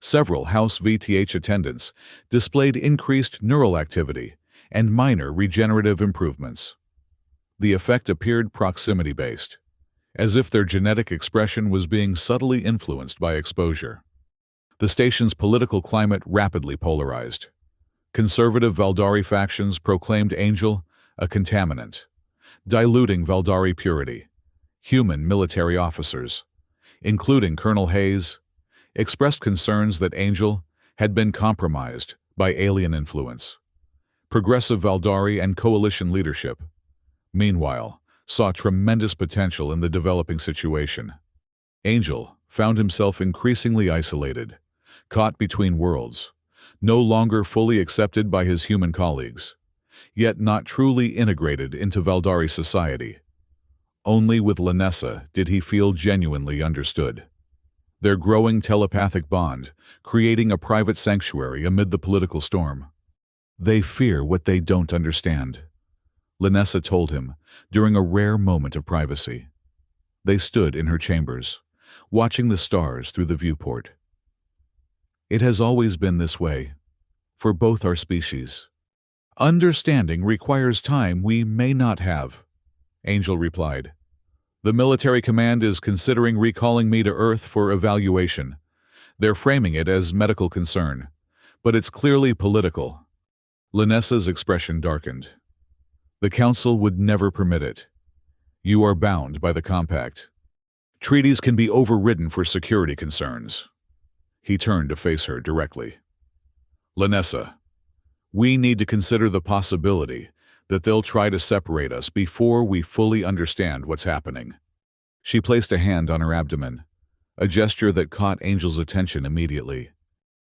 Several House VTH attendants displayed increased neural activity and minor regenerative improvements. The effect appeared proximity-based, as if their genetic expression was being subtly influenced by exposure. The station's political climate rapidly polarized. Conservative Valdari factions proclaimed Angel a contaminant, diluting Valdari purity. Human military officers, including Colonel Hayes, expressed concerns that Angel had been compromised by alien influence. Progressive Valdari and coalition leadership, meanwhile, saw tremendous potential in the developing situation. Angel found himself increasingly isolated, caught between worlds, no longer fully accepted by his human colleagues, yet not truly integrated into Valdari society. Only with Linessa did he feel genuinely understood. Their growing telepathic bond, creating a private sanctuary amid the political storm. They fear what they don't understand, Linessa told him during a rare moment of privacy. They stood in her chambers, watching the stars through the viewport. It has always been this way, for both our species. Understanding requires time we may not have, Angel replied. The military command is considering recalling me to Earth for evaluation. They're framing it as medical concern, but it's clearly political. Linessa's expression darkened. The Council would never permit it. You are bound by the compact. Treaties can be overridden for security concerns. He turned to face her directly. Linessa, we need to consider the possibility that they'll try to separate us before we fully understand what's happening. She placed a hand on her abdomen, a gesture that caught Angel's attention immediately.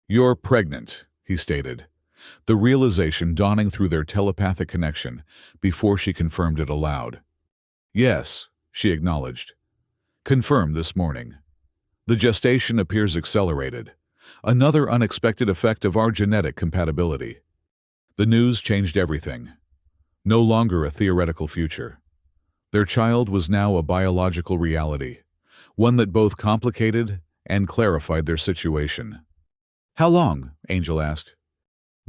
You're pregnant, he stated, the realization dawning through their telepathic connection before she confirmed it aloud. Yes, she acknowledged. Confirmed this morning. The gestation appears accelerated, another unexpected effect of our genetic compatibility. The news changed everything. No longer a theoretical future. Their child was now a biological reality, one that both complicated and clarified their situation. How long? Angel asked.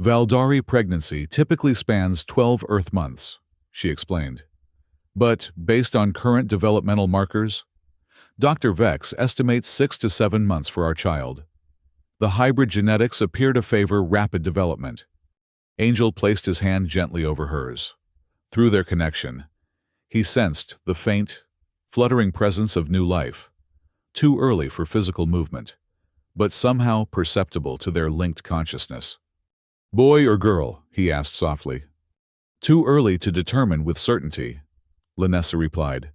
Valdari pregnancy typically spans 12 Earth months, she explained. But, based on current developmental markers, Dr. Vex estimates 6 to 7 months for our child. The hybrid genetics appear to favor rapid development. Angel placed his hand gently over hers. Through their connection, he sensed the faint, fluttering presence of new life, too early for physical movement, but somehow perceptible to their linked consciousness. Boy or girl? He asked softly. Too early to determine with certainty, Linessa replied,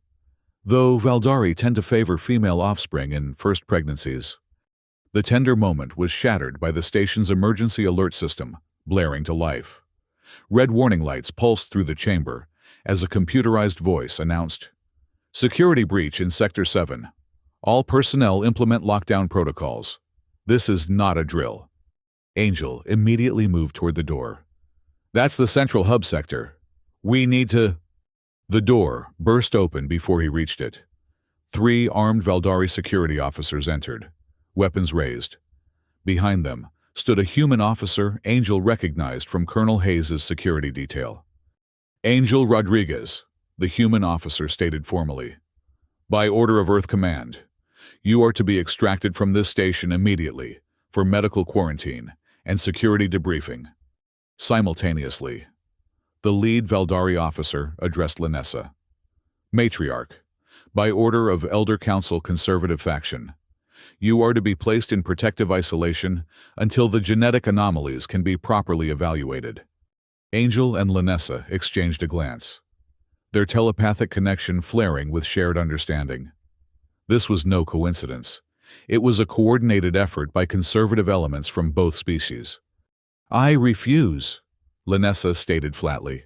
though Valdari tend to favor female offspring in first pregnancies. The tender moment was shattered by the station's emergency alert system, blaring to life. Red warning lights pulsed through the chamber as a computerized voice announced, Security breach in Sector 7. All personnel implement lockdown protocols. This is not a drill. Angel immediately moved toward the door. That's the central hub sector. We need to... The door burst open before he reached it. 3 armed Valdari security officers entered, weapons raised. Behind them stood a human officer Angel recognized from Colonel Hayes' security detail. Angel Rodriguez, the human officer stated formally. By order of Earth Command, you are to be extracted from this station immediately for medical quarantine and security debriefing. Simultaneously, the lead Valdari officer addressed Linessa. Matriarch, by order of Elder Council Conservative Faction, you are to be placed in protective isolation until the genetic anomalies can be properly evaluated. Angel and Linessa exchanged a glance, their telepathic connection flaring with shared understanding. This was no coincidence. It was a coordinated effort by conservative elements from both species. I refuse, Linessa stated flatly,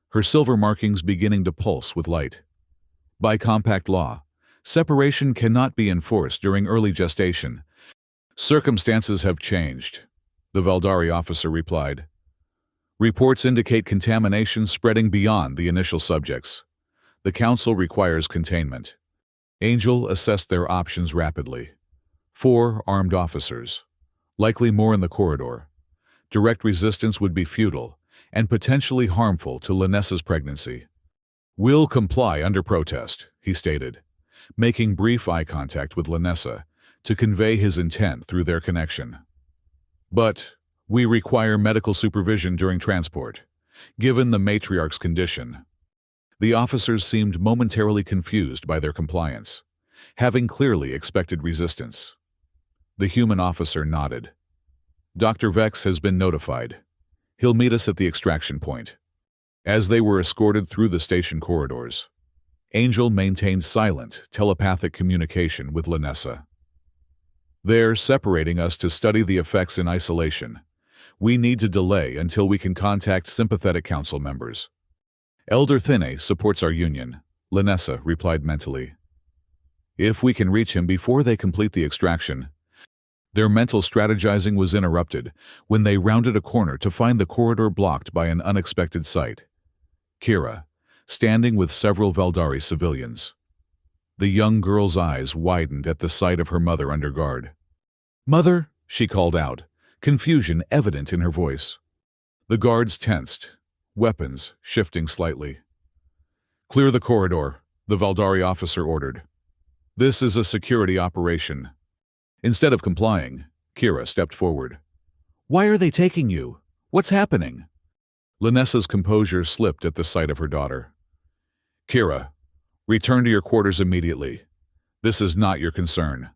her silver markings beginning to pulse with light. By compact law, separation cannot be enforced during early gestation. Circumstances have changed, the Valdari officer replied. Reports indicate contamination spreading beyond the initial subjects. The Council requires containment. Angel assessed their options rapidly. 4 armed officers, likely more in the corridor. Direct resistance would be futile and potentially harmful to Linessa's pregnancy. We'll comply under protest, he stated, making brief eye contact with Linessa to convey his intent through their connection. But we require medical supervision during transport, given the matriarch's condition. The officers seemed momentarily confused by their compliance, having clearly expected resistance. The human officer nodded. Dr. Vex has been notified. He'll meet us at the extraction point. As they were escorted through the station corridors, Angel maintained silent, telepathic communication with Linessa. They're separating us to study the effects in isolation. We need to delay until we can contact sympathetic council members. Elder Thine supports our union, Linessa replied mentally. If we can reach him before they complete the extraction. Their mental strategizing was interrupted when they rounded a corner to find the corridor blocked by an unexpected sight. Kira, standing with several Valdari civilians. The young girl's eyes widened at the sight of her mother under guard. "Mother," she called out, confusion evident in her voice. The guards tensed, weapons shifting slightly. "Clear the corridor," the Valdari officer ordered. "This is a security operation." Instead of complying, Kira stepped forward. "Why are they taking you? What's happening?" Linessa's composure slipped at the sight of her daughter. "Kira, return to your quarters immediately. This is not your concern."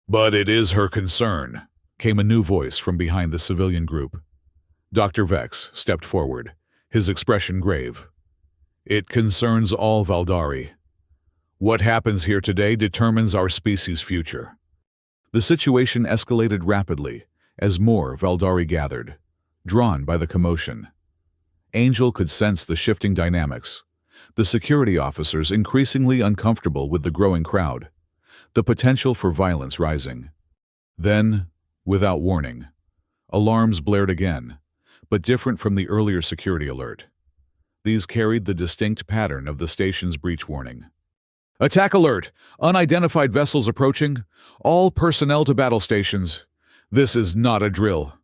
"But it is her concern," came a new voice from behind the civilian group. Dr. Vex stepped forward, his expression grave. "It concerns all Valdari. What happens here today determines our species' future." The situation escalated rapidly as more Valdari gathered, drawn by the commotion. Angel could sense the shifting dynamics, the security officers increasingly uncomfortable with the growing crowd, the potential for violence rising. Then, without warning, alarms blared again, but different from the earlier security alert. These carried the distinct pattern of the station's breach warning. "Attack alert! Unidentified vessels approaching! All personnel to battle stations! This is not a drill!"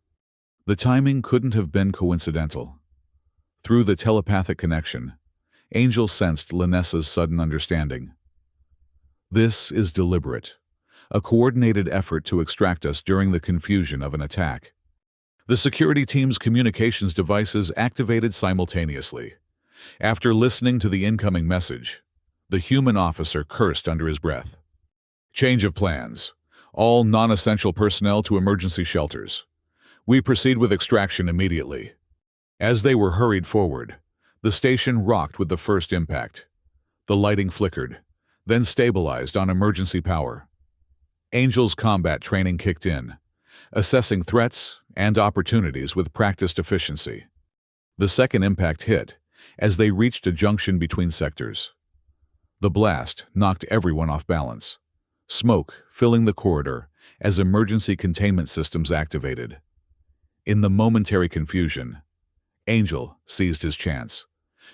The timing couldn't have been coincidental. Through the telepathic connection, Angel sensed Linessa's sudden understanding. This is deliberate, a coordinated effort to extract us during the confusion of an attack. The security team's communications devices activated simultaneously. After listening to the incoming message, the human officer cursed under his breath. "Change of plans. All non-essential personnel to emergency shelters. We proceed with extraction immediately." As they were hurried forward, the station rocked with the first impact. The lighting flickered, then stabilized on emergency power. Angel's combat training kicked in, assessing threats and opportunities with practiced efficiency. The second impact hit as they reached a junction between sectors. The blast knocked everyone off balance, smoke filling the corridor as emergency containment systems activated. In the momentary confusion, Angel seized his chance,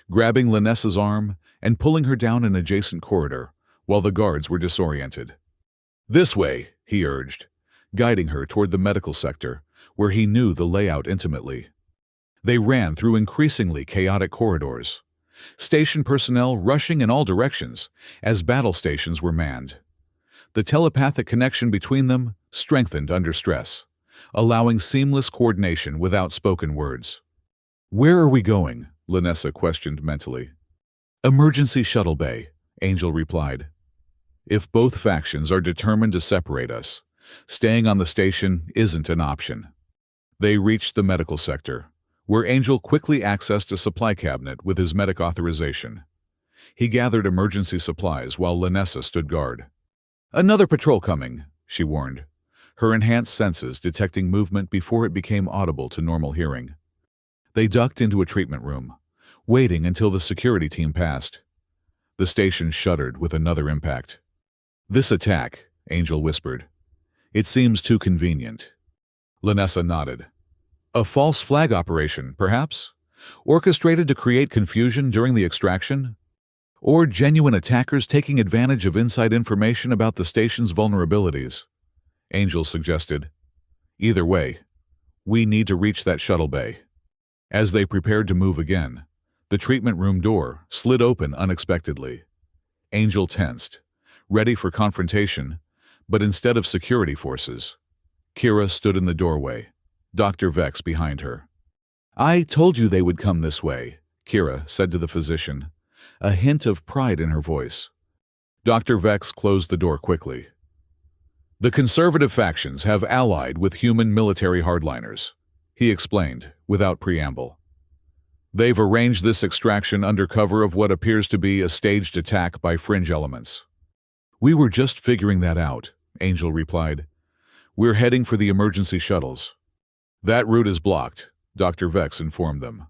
grabbing Linessa's arm and pulling her down an adjacent corridor while the guards were disoriented. "This way," he urged, guiding her toward the medical sector, where he knew the layout intimately. They ran through increasingly chaotic corridors, station personnel rushing in all directions as battle stations were manned. The telepathic connection between them strengthened under stress, allowing seamless coordination without spoken words. "Where are we going?" Linessa questioned mentally. "Emergency shuttle bay," Angel replied. "If both factions are determined to separate us, staying on the station isn't an option." They reached the medical sector, where Angel quickly accessed a supply cabinet with his medic authorization. He gathered emergency supplies while Linessa stood guard. "Another patrol coming," she warned, her enhanced senses detecting movement before it became audible to normal hearing. They ducked into a treatment room, waiting until the security team passed. The station shuddered with another impact. "This attack," Angel whispered. "It seems too convenient." Linessa nodded. "A false flag operation, perhaps? Orchestrated to create confusion during the extraction? Or genuine attackers taking advantage of inside information about the station's vulnerabilities?" Angel suggested. "Either way, we need to reach that shuttle bay." As they prepared to move again, the treatment room door slid open unexpectedly. Angel tensed, ready for confrontation, but instead of security forces, Kira stood in the doorway, Dr. Vex behind her. "I told you they would come this way," Kira said to the physician, a hint of pride in her voice. Dr. Vex closed the door quickly. "The conservative factions have allied with human military hardliners," he explained, without preamble. "They've arranged this extraction under cover of what appears to be a staged attack by fringe elements." "We were just figuring that out," Angel replied. "We're heading for the emergency shuttles." "That route is blocked," Dr. Vex informed them.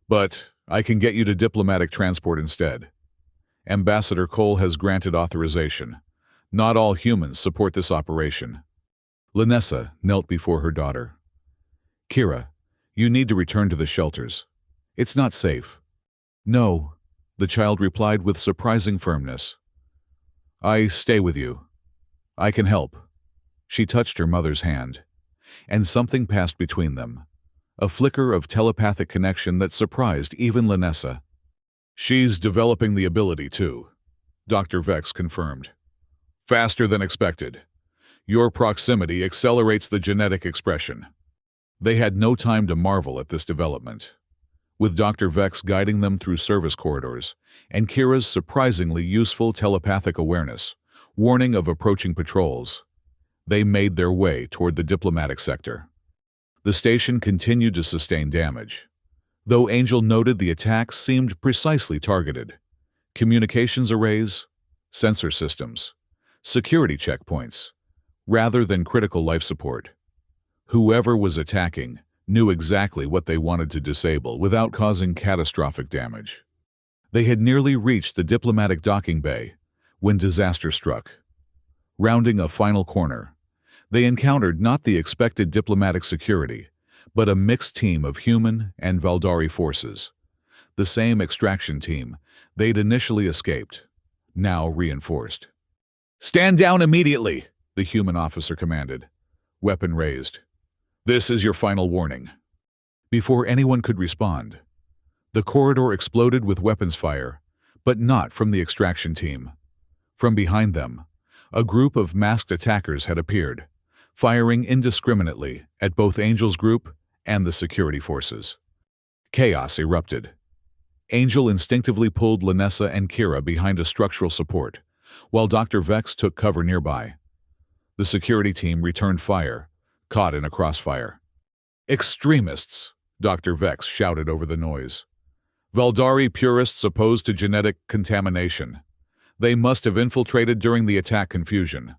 "But I can get you to diplomatic transport instead. Ambassador Cole has granted authorization. Not all humans support this operation." Linessa knelt before her daughter. "Kira, you need to return to the shelters. It's not safe." "No," the child replied with surprising firmness. I stay with you. I can help. She touched her mother's hand, and something passed between them, a flicker of telepathic connection that surprised even Lanessa. She's developing the ability, too, Dr. Vex confirmed. Faster than expected. Your proximity accelerates the genetic expression. They had no time to marvel at this development. With Dr. Vex guiding them through service corridors, and Kira's surprisingly useful telepathic awareness, warning of approaching patrols, they made their way toward the diplomatic sector. The station continued to sustain damage, though Angel noted the attacks seemed precisely targeted. Communications arrays, sensor systems, security checkpoints, rather than critical life support. Whoever was attacking knew exactly what they wanted to disable without causing catastrophic damage. They had nearly reached the diplomatic docking bay when disaster struck. Rounding a final corner, they encountered not the expected diplomatic security, but a mixed team of human and Valdari forces. The same extraction team they'd initially escaped, now reinforced. "Stand down immediately," the human officer commanded, weapon raised. "This is your final warning." Before anyone could respond, the corridor exploded with weapons fire, but not from the extraction team. From behind them, a group of masked attackers had appeared, firing indiscriminately at both Angel's group and the security forces. Chaos erupted. Angel instinctively pulled Lanessa and Kira behind a structural support, while Dr. Vex took cover nearby. The security team returned fire, caught in a crossfire. "Extremists!" Dr. Vex shouted over the noise. "Valdari purists opposed to genetic contamination. They must have infiltrated during the attack confusion."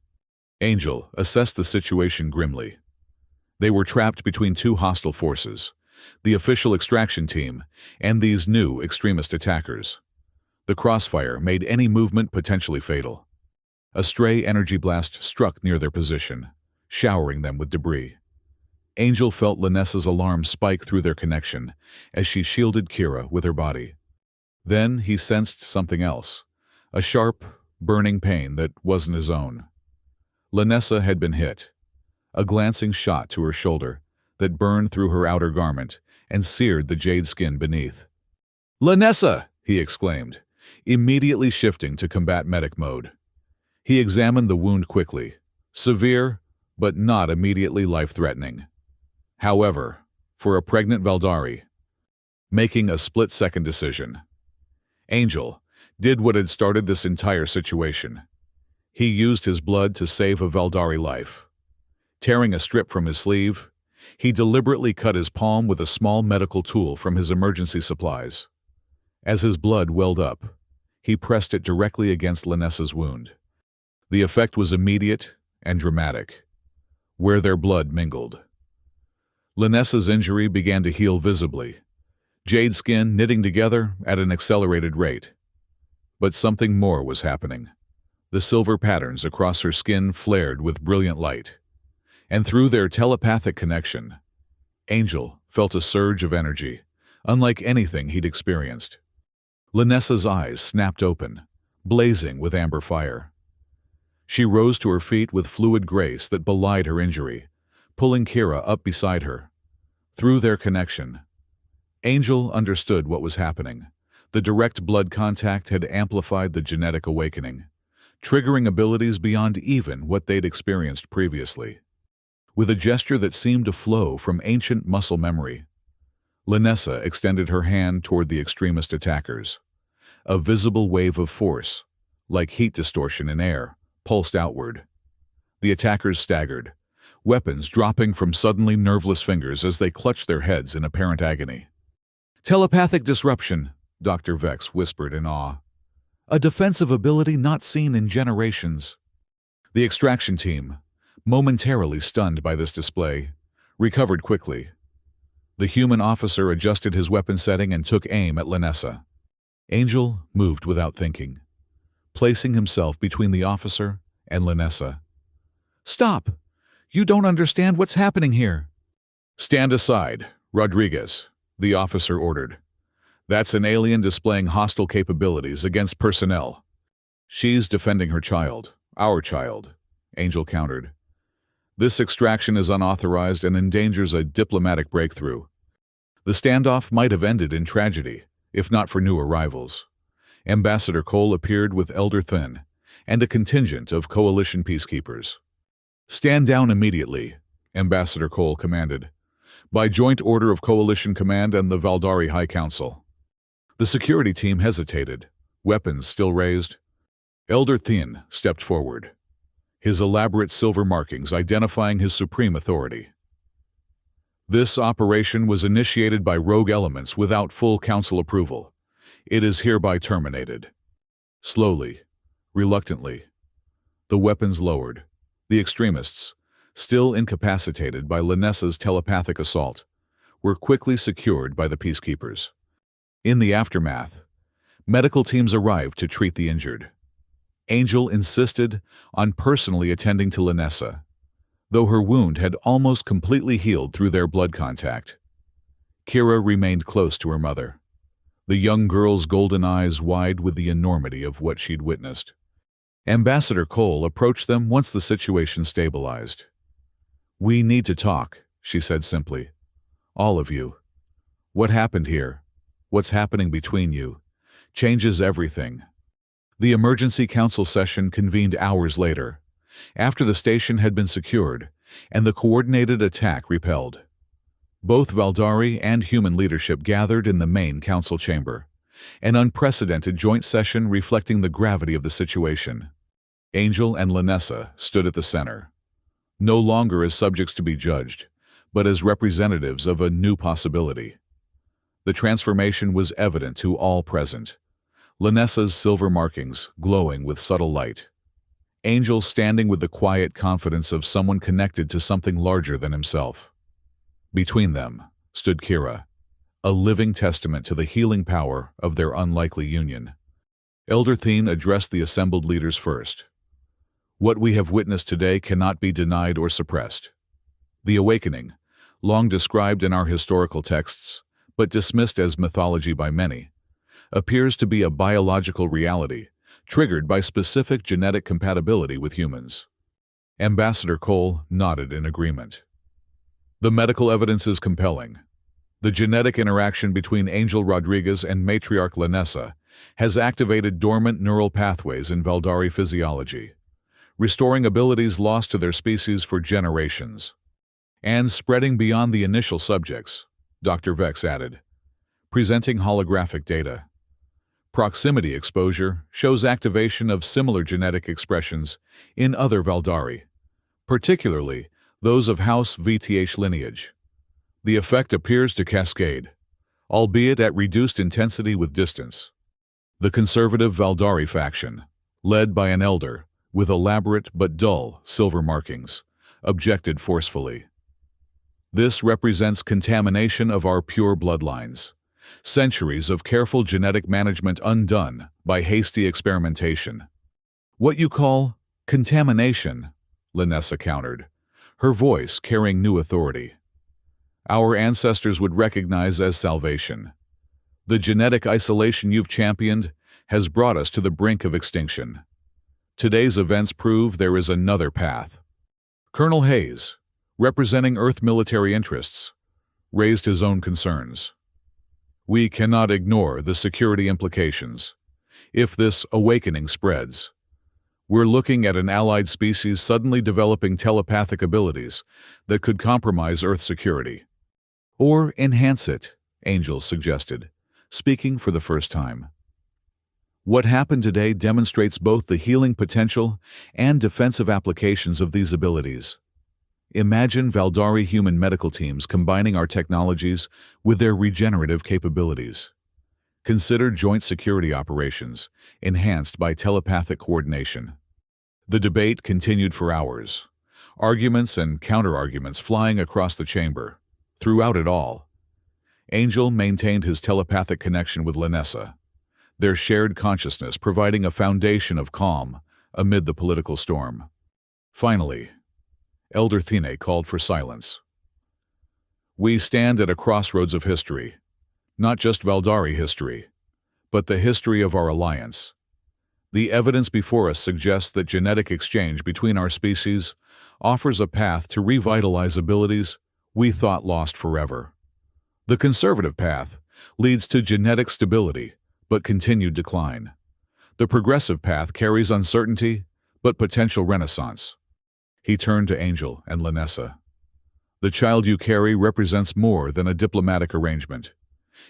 Angel assessed the situation grimly. They were trapped between two hostile forces, the official extraction team and these new extremist attackers. The crossfire made any movement potentially fatal. A stray energy blast struck near their position, showering them with debris. Angel felt Lanessa's alarm spike through their connection as she shielded Kira with her body. Then he sensed something else, a sharp, burning pain that wasn't his own. Lanessa had been hit, a glancing shot to her shoulder that burned through her outer garment and seared the jade skin beneath. "Lanessa!" he exclaimed, immediately shifting to combat medic mode. He examined the wound quickly, severe, but not immediately life-threatening. However, for a pregnant Valdari, making a split-second decision. Angel did what had started this entire situation. He used his blood to save a Valdari life. Tearing a strip from his sleeve, he deliberately cut his palm with a small medical tool from his emergency supplies. As his blood welled up, he pressed it directly against Lanessa's wound. The effect was immediate and dramatic, where their blood mingled. Lanessa's injury began to heal visibly, jade skin knitting together at an accelerated rate. But something more was happening. The silver patterns across her skin flared with brilliant light, and through their telepathic connection, Angel felt a surge of energy, unlike anything he'd experienced. Lanessa's eyes snapped open, blazing with amber fire. She rose to her feet with fluid grace that belied her injury, pulling Kira up beside her. Through their connection, Angel understood what was happening. The direct blood contact had amplified the genetic awakening, triggering abilities beyond even what they'd experienced previously. With a gesture that seemed to flow from ancient muscle memory, Lanessa extended her hand toward the extremist attackers. A visible wave of force, like heat distortion in air, pulsed outward. The attackers staggered, weapons dropping from suddenly nerveless fingers as they clutched their heads in apparent agony. "Telepathic disruption," Dr. Vex whispered in awe. "A defensive ability not seen in generations." The extraction team, momentarily stunned by this display, recovered quickly. The human officer adjusted his weapon setting and took aim at Lanessa. Angel moved without thinking, placing himself between the officer and Lanessa. "Stop! You don't understand what's happening here." "Stand aside, Rodriguez," the officer ordered. "That's an alien displaying hostile capabilities against personnel." She's defending her child, our child, Angel countered. This extraction is unauthorized and endangers a diplomatic breakthrough. The standoff might have ended in tragedy, if not for new arrivals. Ambassador Cole appeared with Elder Thin and a contingent of coalition peacekeepers. "Stand down immediately," Ambassador Cole commanded, "by joint order of Coalition Command and the Valdari High Council." The security team hesitated, weapons still raised. Elder Thin stepped forward, his elaborate silver markings identifying his supreme authority. "This operation was initiated by rogue elements without full council approval. It is hereby terminated." Slowly, reluctantly, the weapons lowered. The extremists, still incapacitated by Lanessa's telepathic assault, were quickly secured by the peacekeepers. In the aftermath, medical teams arrived to treat the injured. Angel insisted on personally attending to Lanessa, though her wound had almost completely healed through their blood contact. Kira remained close to her mother, the young girl's golden eyes wide with the enormity of what she'd witnessed. Ambassador Cole approached them once the situation stabilized. "We need to talk," she said simply. "All of you. What happened here, what's happening between you, changes everything." The emergency council session convened hours later, after the station had been secured and the coordinated attack repelled. Both Valdari and human leadership gathered in the main council chamber, an unprecedented joint session reflecting the gravity of the situation. Angel and Lanessa stood at the center, no longer as subjects to be judged, but as representatives of a new possibility. The transformation was evident to all present, Lanessa's silver markings glowing with subtle light. Angel standing with the quiet confidence of someone connected to something larger than himself. Between them stood Kira, a living testament to the healing power of their unlikely union. Elder Thin addressed the assembled leaders first. "What we have witnessed today cannot be denied or suppressed. The awakening, long described in our historical texts, but dismissed as mythology by many, appears to be a biological reality, triggered by specific genetic compatibility with humans." Ambassador Cole nodded in agreement. "The medical evidence is compelling. The genetic interaction between Angel Rodriguez and matriarch Lanessa has activated dormant neural pathways in Valdari physiology, restoring abilities lost to their species for generations. And spreading beyond the initial subjects," Dr. Vex added, presenting holographic data. "Proximity exposure shows activation of similar genetic expressions in other Valdari, particularly those of House VTH lineage. The effect appears to cascade, albeit at reduced intensity with distance." The conservative Valdari faction, led by an elder with elaborate but dull silver markings, objected forcefully. "This represents contamination of our pure bloodlines. Centuries of careful genetic management undone by hasty experimentation." "What you call contamination," Lanessa countered, her voice carrying new authority, "our ancestors would recognize as salvation. The genetic isolation you've championed has brought us to the brink of extinction. Today's events prove there is another path." Colonel Hayes, representing Earth military interests, raised his own concerns. "We cannot ignore the security implications. If this awakening spreads, we're looking at an allied species suddenly developing telepathic abilities that could compromise Earth security." "Or enhance it," Angel suggested, speaking for the first time. "What happened today demonstrates both the healing potential and defensive applications of these abilities. Imagine Valdari human medical teams combining our technologies with their regenerative capabilities. Consider joint security operations, enhanced by telepathic coordination." The debate continued for hours, arguments and counter-arguments flying across the chamber. Throughout it all, Angel maintained his telepathic connection with Lanessa, their shared consciousness providing a foundation of calm amid the political storm. Finally, Elder Thin called for silence. "We stand at a crossroads of history, not just Valdari history, but the history of our alliance. The evidence before us suggests that genetic exchange between our species offers a path to revitalize abilities we thought lost forever. The conservative path leads to genetic stability but continued decline. The progressive path carries uncertainty but potential renaissance. He turned to Angel and Lanessa. The child you carry represents more than a diplomatic arrangement.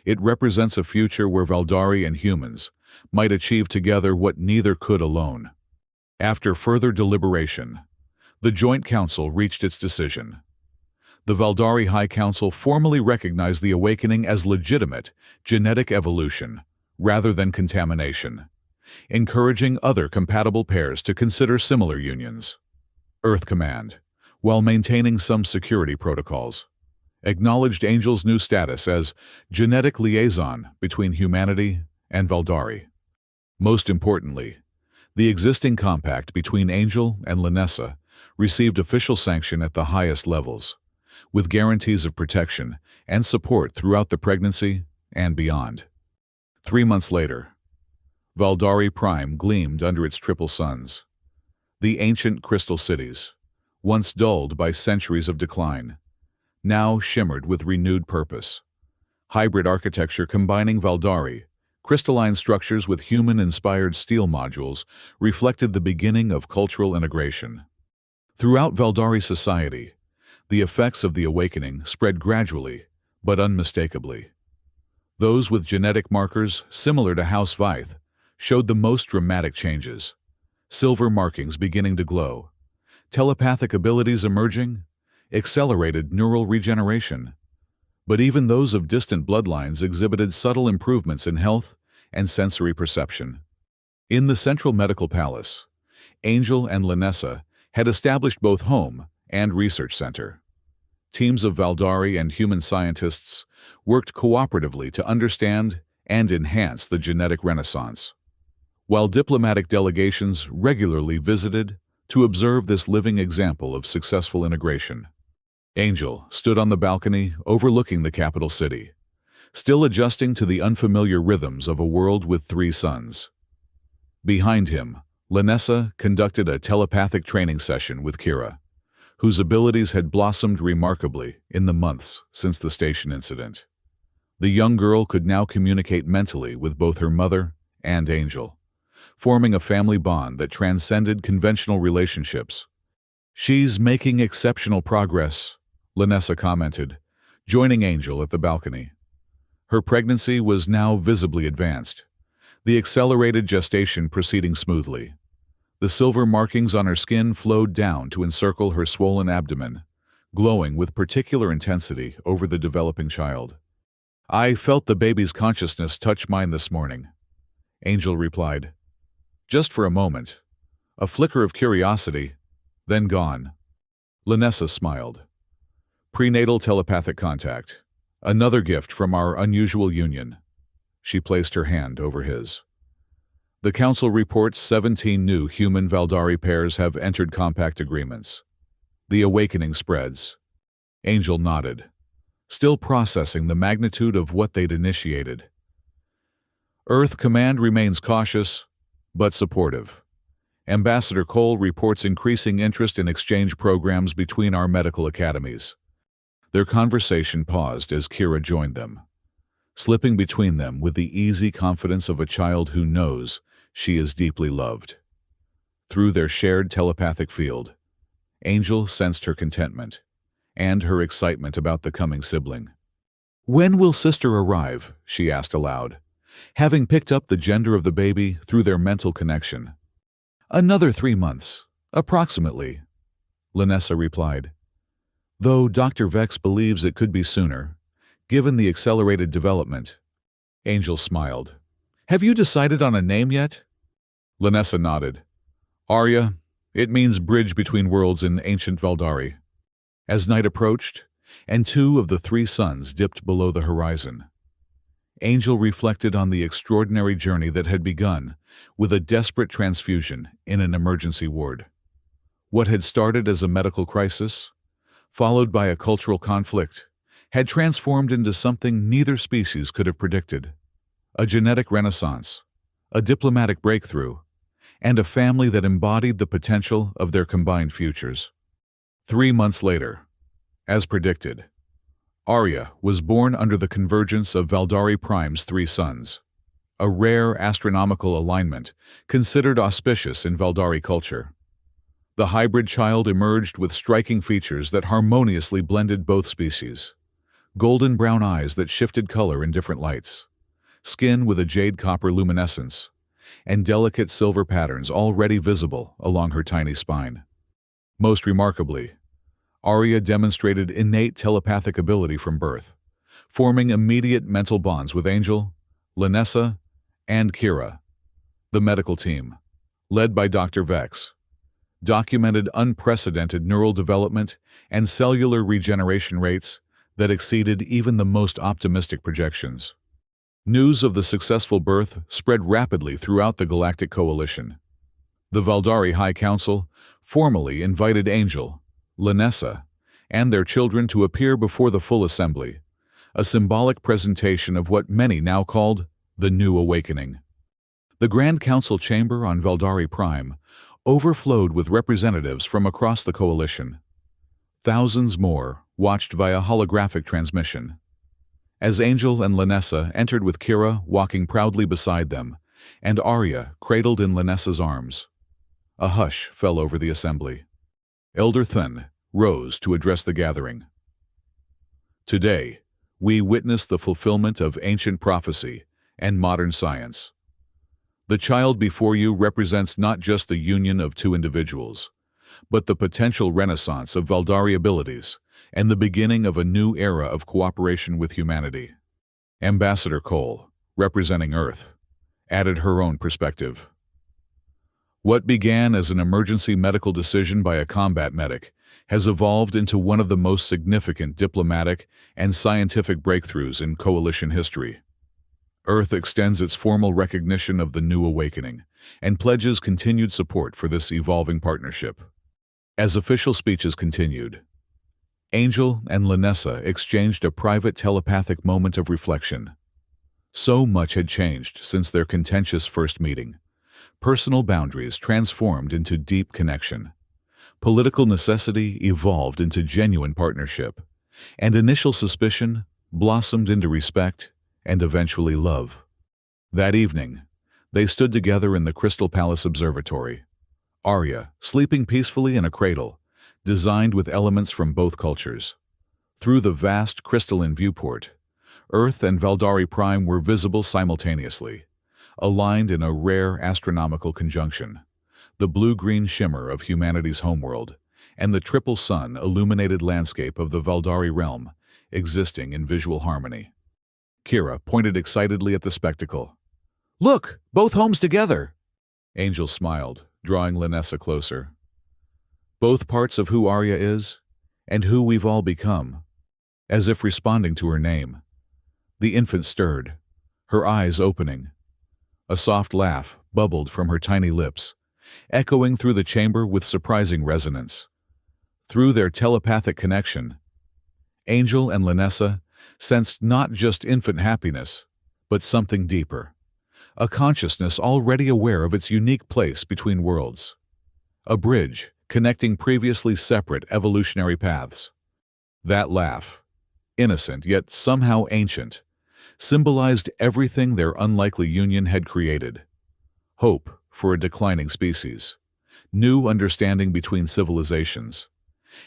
It represents a future where Valdari and humans might achieve together what neither could alone. After further deliberation, the Joint Council reached its decision. The Valdari High Council formally recognized the awakening as legitimate genetic evolution rather than contamination, encouraging other compatible pairs to consider similar unions. Earth Command, while maintaining some security protocols, acknowledged Angel's new status as genetic liaison between humanity and Valdari. Most importantly, the existing compact between Angel and Lanessa received official sanction at the highest levels, with guarantees of protection and support throughout the pregnancy and beyond. 3 months later, Valdari Prime gleamed under its triple suns. The ancient crystal cities, once dulled by centuries of decline, now shimmered with renewed purpose. Hybrid architecture combining Valdari, crystalline structures with human-inspired steel modules reflected the beginning of cultural integration. Throughout Valdari society, the effects of the awakening spread gradually but unmistakably. Those with genetic markers similar to House Vythe showed the most dramatic changes. Silver markings beginning to glow, telepathic abilities emerging, accelerated neural regeneration. But even those of distant bloodlines exhibited subtle improvements in health and sensory perception. In the Central Medical Palace, Angel and Lanessa had established both home and research center. Teams of Valdari and human scientists worked cooperatively to understand and enhance the genetic renaissance, while diplomatic delegations regularly visited to observe this living example of successful integration. Angel stood on the balcony overlooking the capital city, still adjusting to the unfamiliar rhythms of a world with 3 suns. Behind him, Lanessa conducted a telepathic training session with Kira, whose abilities had blossomed remarkably in the months since the station incident. The young girl could now communicate mentally with both her mother and Angel, forming a family bond that transcended conventional relationships. "She's making exceptional progress," Lanessa commented, joining Angel at the balcony. Her pregnancy was now visibly advanced, the accelerated gestation proceeding smoothly. The silver markings on her skin flowed down to encircle her swollen abdomen, glowing with particular intensity over the developing child. "I felt the baby's consciousness touch mine this morning," Angel replied. "Just for a moment. A flicker of curiosity, then gone." Lanessa smiled. "Prenatal telepathic contact. Another gift from our unusual union." She placed her hand over his. "The Council reports 17 new human Valdari pairs have entered compact agreements. The awakening spreads." Angel nodded, still processing the magnitude of what they'd initiated. "Earth Command remains cautious, but supportive. Ambassador Cole reports increasing interest in exchange programs between our medical academies." Their conversation paused as Kira joined them, slipping between them with the easy confidence of a child who knows she is deeply loved. Through their shared telepathic field, Angel sensed her contentment and her excitement about the coming sibling. "When will sister arrive?" she asked aloud, having picked up the gender of the baby through their mental connection. "Another 3 months, approximately," Lanessa replied. "Though Dr. Vex believes it could be sooner, given the accelerated development." Angel smiled. "Have you decided on a name yet?" Lanessa nodded. "Arya, it means bridge between worlds in ancient Valdari." As night approached, and 2 of the 3 suns dipped below the horizon, Angel reflected on the extraordinary journey that had begun with a desperate transfusion in an emergency ward. What had started as a medical crisis, followed by a cultural conflict, had transformed into something neither species could have predicted: a genetic renaissance, a diplomatic breakthrough, and a family that embodied the potential of their combined futures. 3 months later, as predicted, Arya was born under the convergence of Valdari Prime's three suns, a rare astronomical alignment considered auspicious in Valdari culture. The hybrid child emerged with striking features that harmoniously blended both species: golden brown eyes that shifted color in different lights, skin with a jade-copper luminescence, and delicate silver patterns already visible along her tiny spine. Most remarkably, Arya demonstrated innate telepathic ability from birth, forming immediate mental bonds with Angel, Lanessa, and Kira. The medical team, led by Dr. Vex, documented unprecedented neural development and cellular regeneration rates that exceeded even the most optimistic projections. News of the successful birth spread rapidly throughout the Galactic Coalition. The Valdari High Council formally invited Angel, Lanessa, and their children to appear before the full assembly, a symbolic presentation of what many now called the New Awakening. The Grand Council chamber on Valdari Prime overflowed with representatives from across the coalition. Thousands more watched via holographic transmission. As Angel and Lanessa entered with Kira walking proudly beside them, and Arya cradled in Lanessa's arms, a hush fell over the assembly. Elder Thun rose to address the gathering. Today, we witness the fulfillment of ancient prophecy and modern science. The child before you represents not just the union of two individuals, but the potential renaissance of Valdari abilities and the beginning of a new era of cooperation with humanity. Ambassador Cole, representing Earth, added her own perspective. What began as an emergency medical decision by a combat medic has evolved into one of the most significant diplomatic and scientific breakthroughs in Coalition history. Earth extends its formal recognition of the New Awakening and pledges continued support for this evolving partnership. As official speeches continued, Angel and Lanessa exchanged a private telepathic moment of reflection. So much had changed since their contentious first meeting. Personal boundaries transformed into deep connection. Political necessity evolved into genuine partnership, and initial suspicion blossomed into respect and eventually love. That evening, they stood together in the Crystal Palace Observatory, Arya sleeping peacefully in a cradle, designed with elements from both cultures. Through the vast crystalline viewport, Earth and Valdari Prime were visible simultaneously, aligned in a rare astronomical conjunction: the blue-green shimmer of humanity's homeworld and the triple sun-illuminated landscape of the Valdari realm existing in visual harmony. Kira pointed excitedly at the spectacle. "Look, both homes together!" Angel smiled, drawing Lanessa closer. "Both parts of who Arya is and who we've all become." As if responding to her name, the infant stirred, her eyes opening. A soft laugh bubbled from her tiny lips, echoing through the chamber with surprising resonance. Through their telepathic connection, Angel and Lanessa sensed not just infant happiness, but something deeper, a consciousness already aware of its unique place between worlds, a bridge connecting previously separate evolutionary paths. That laugh, innocent yet somehow ancient, symbolized everything their unlikely union had created: hope for a declining species, new understanding between civilizations,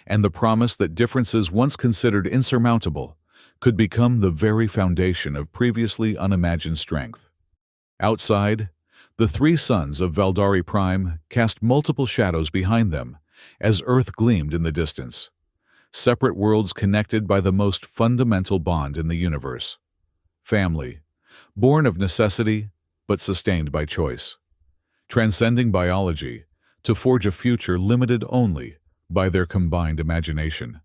and the promise that differences once considered insurmountable could become the very foundation of previously unimagined strength. Outside, the three suns of Valdari Prime cast multiple shadows behind them as Earth gleamed in the distance, separate worlds connected by the most fundamental bond in the universe: family, born of necessity but sustained by choice, transcending biology to forge a future limited only by their combined imagination.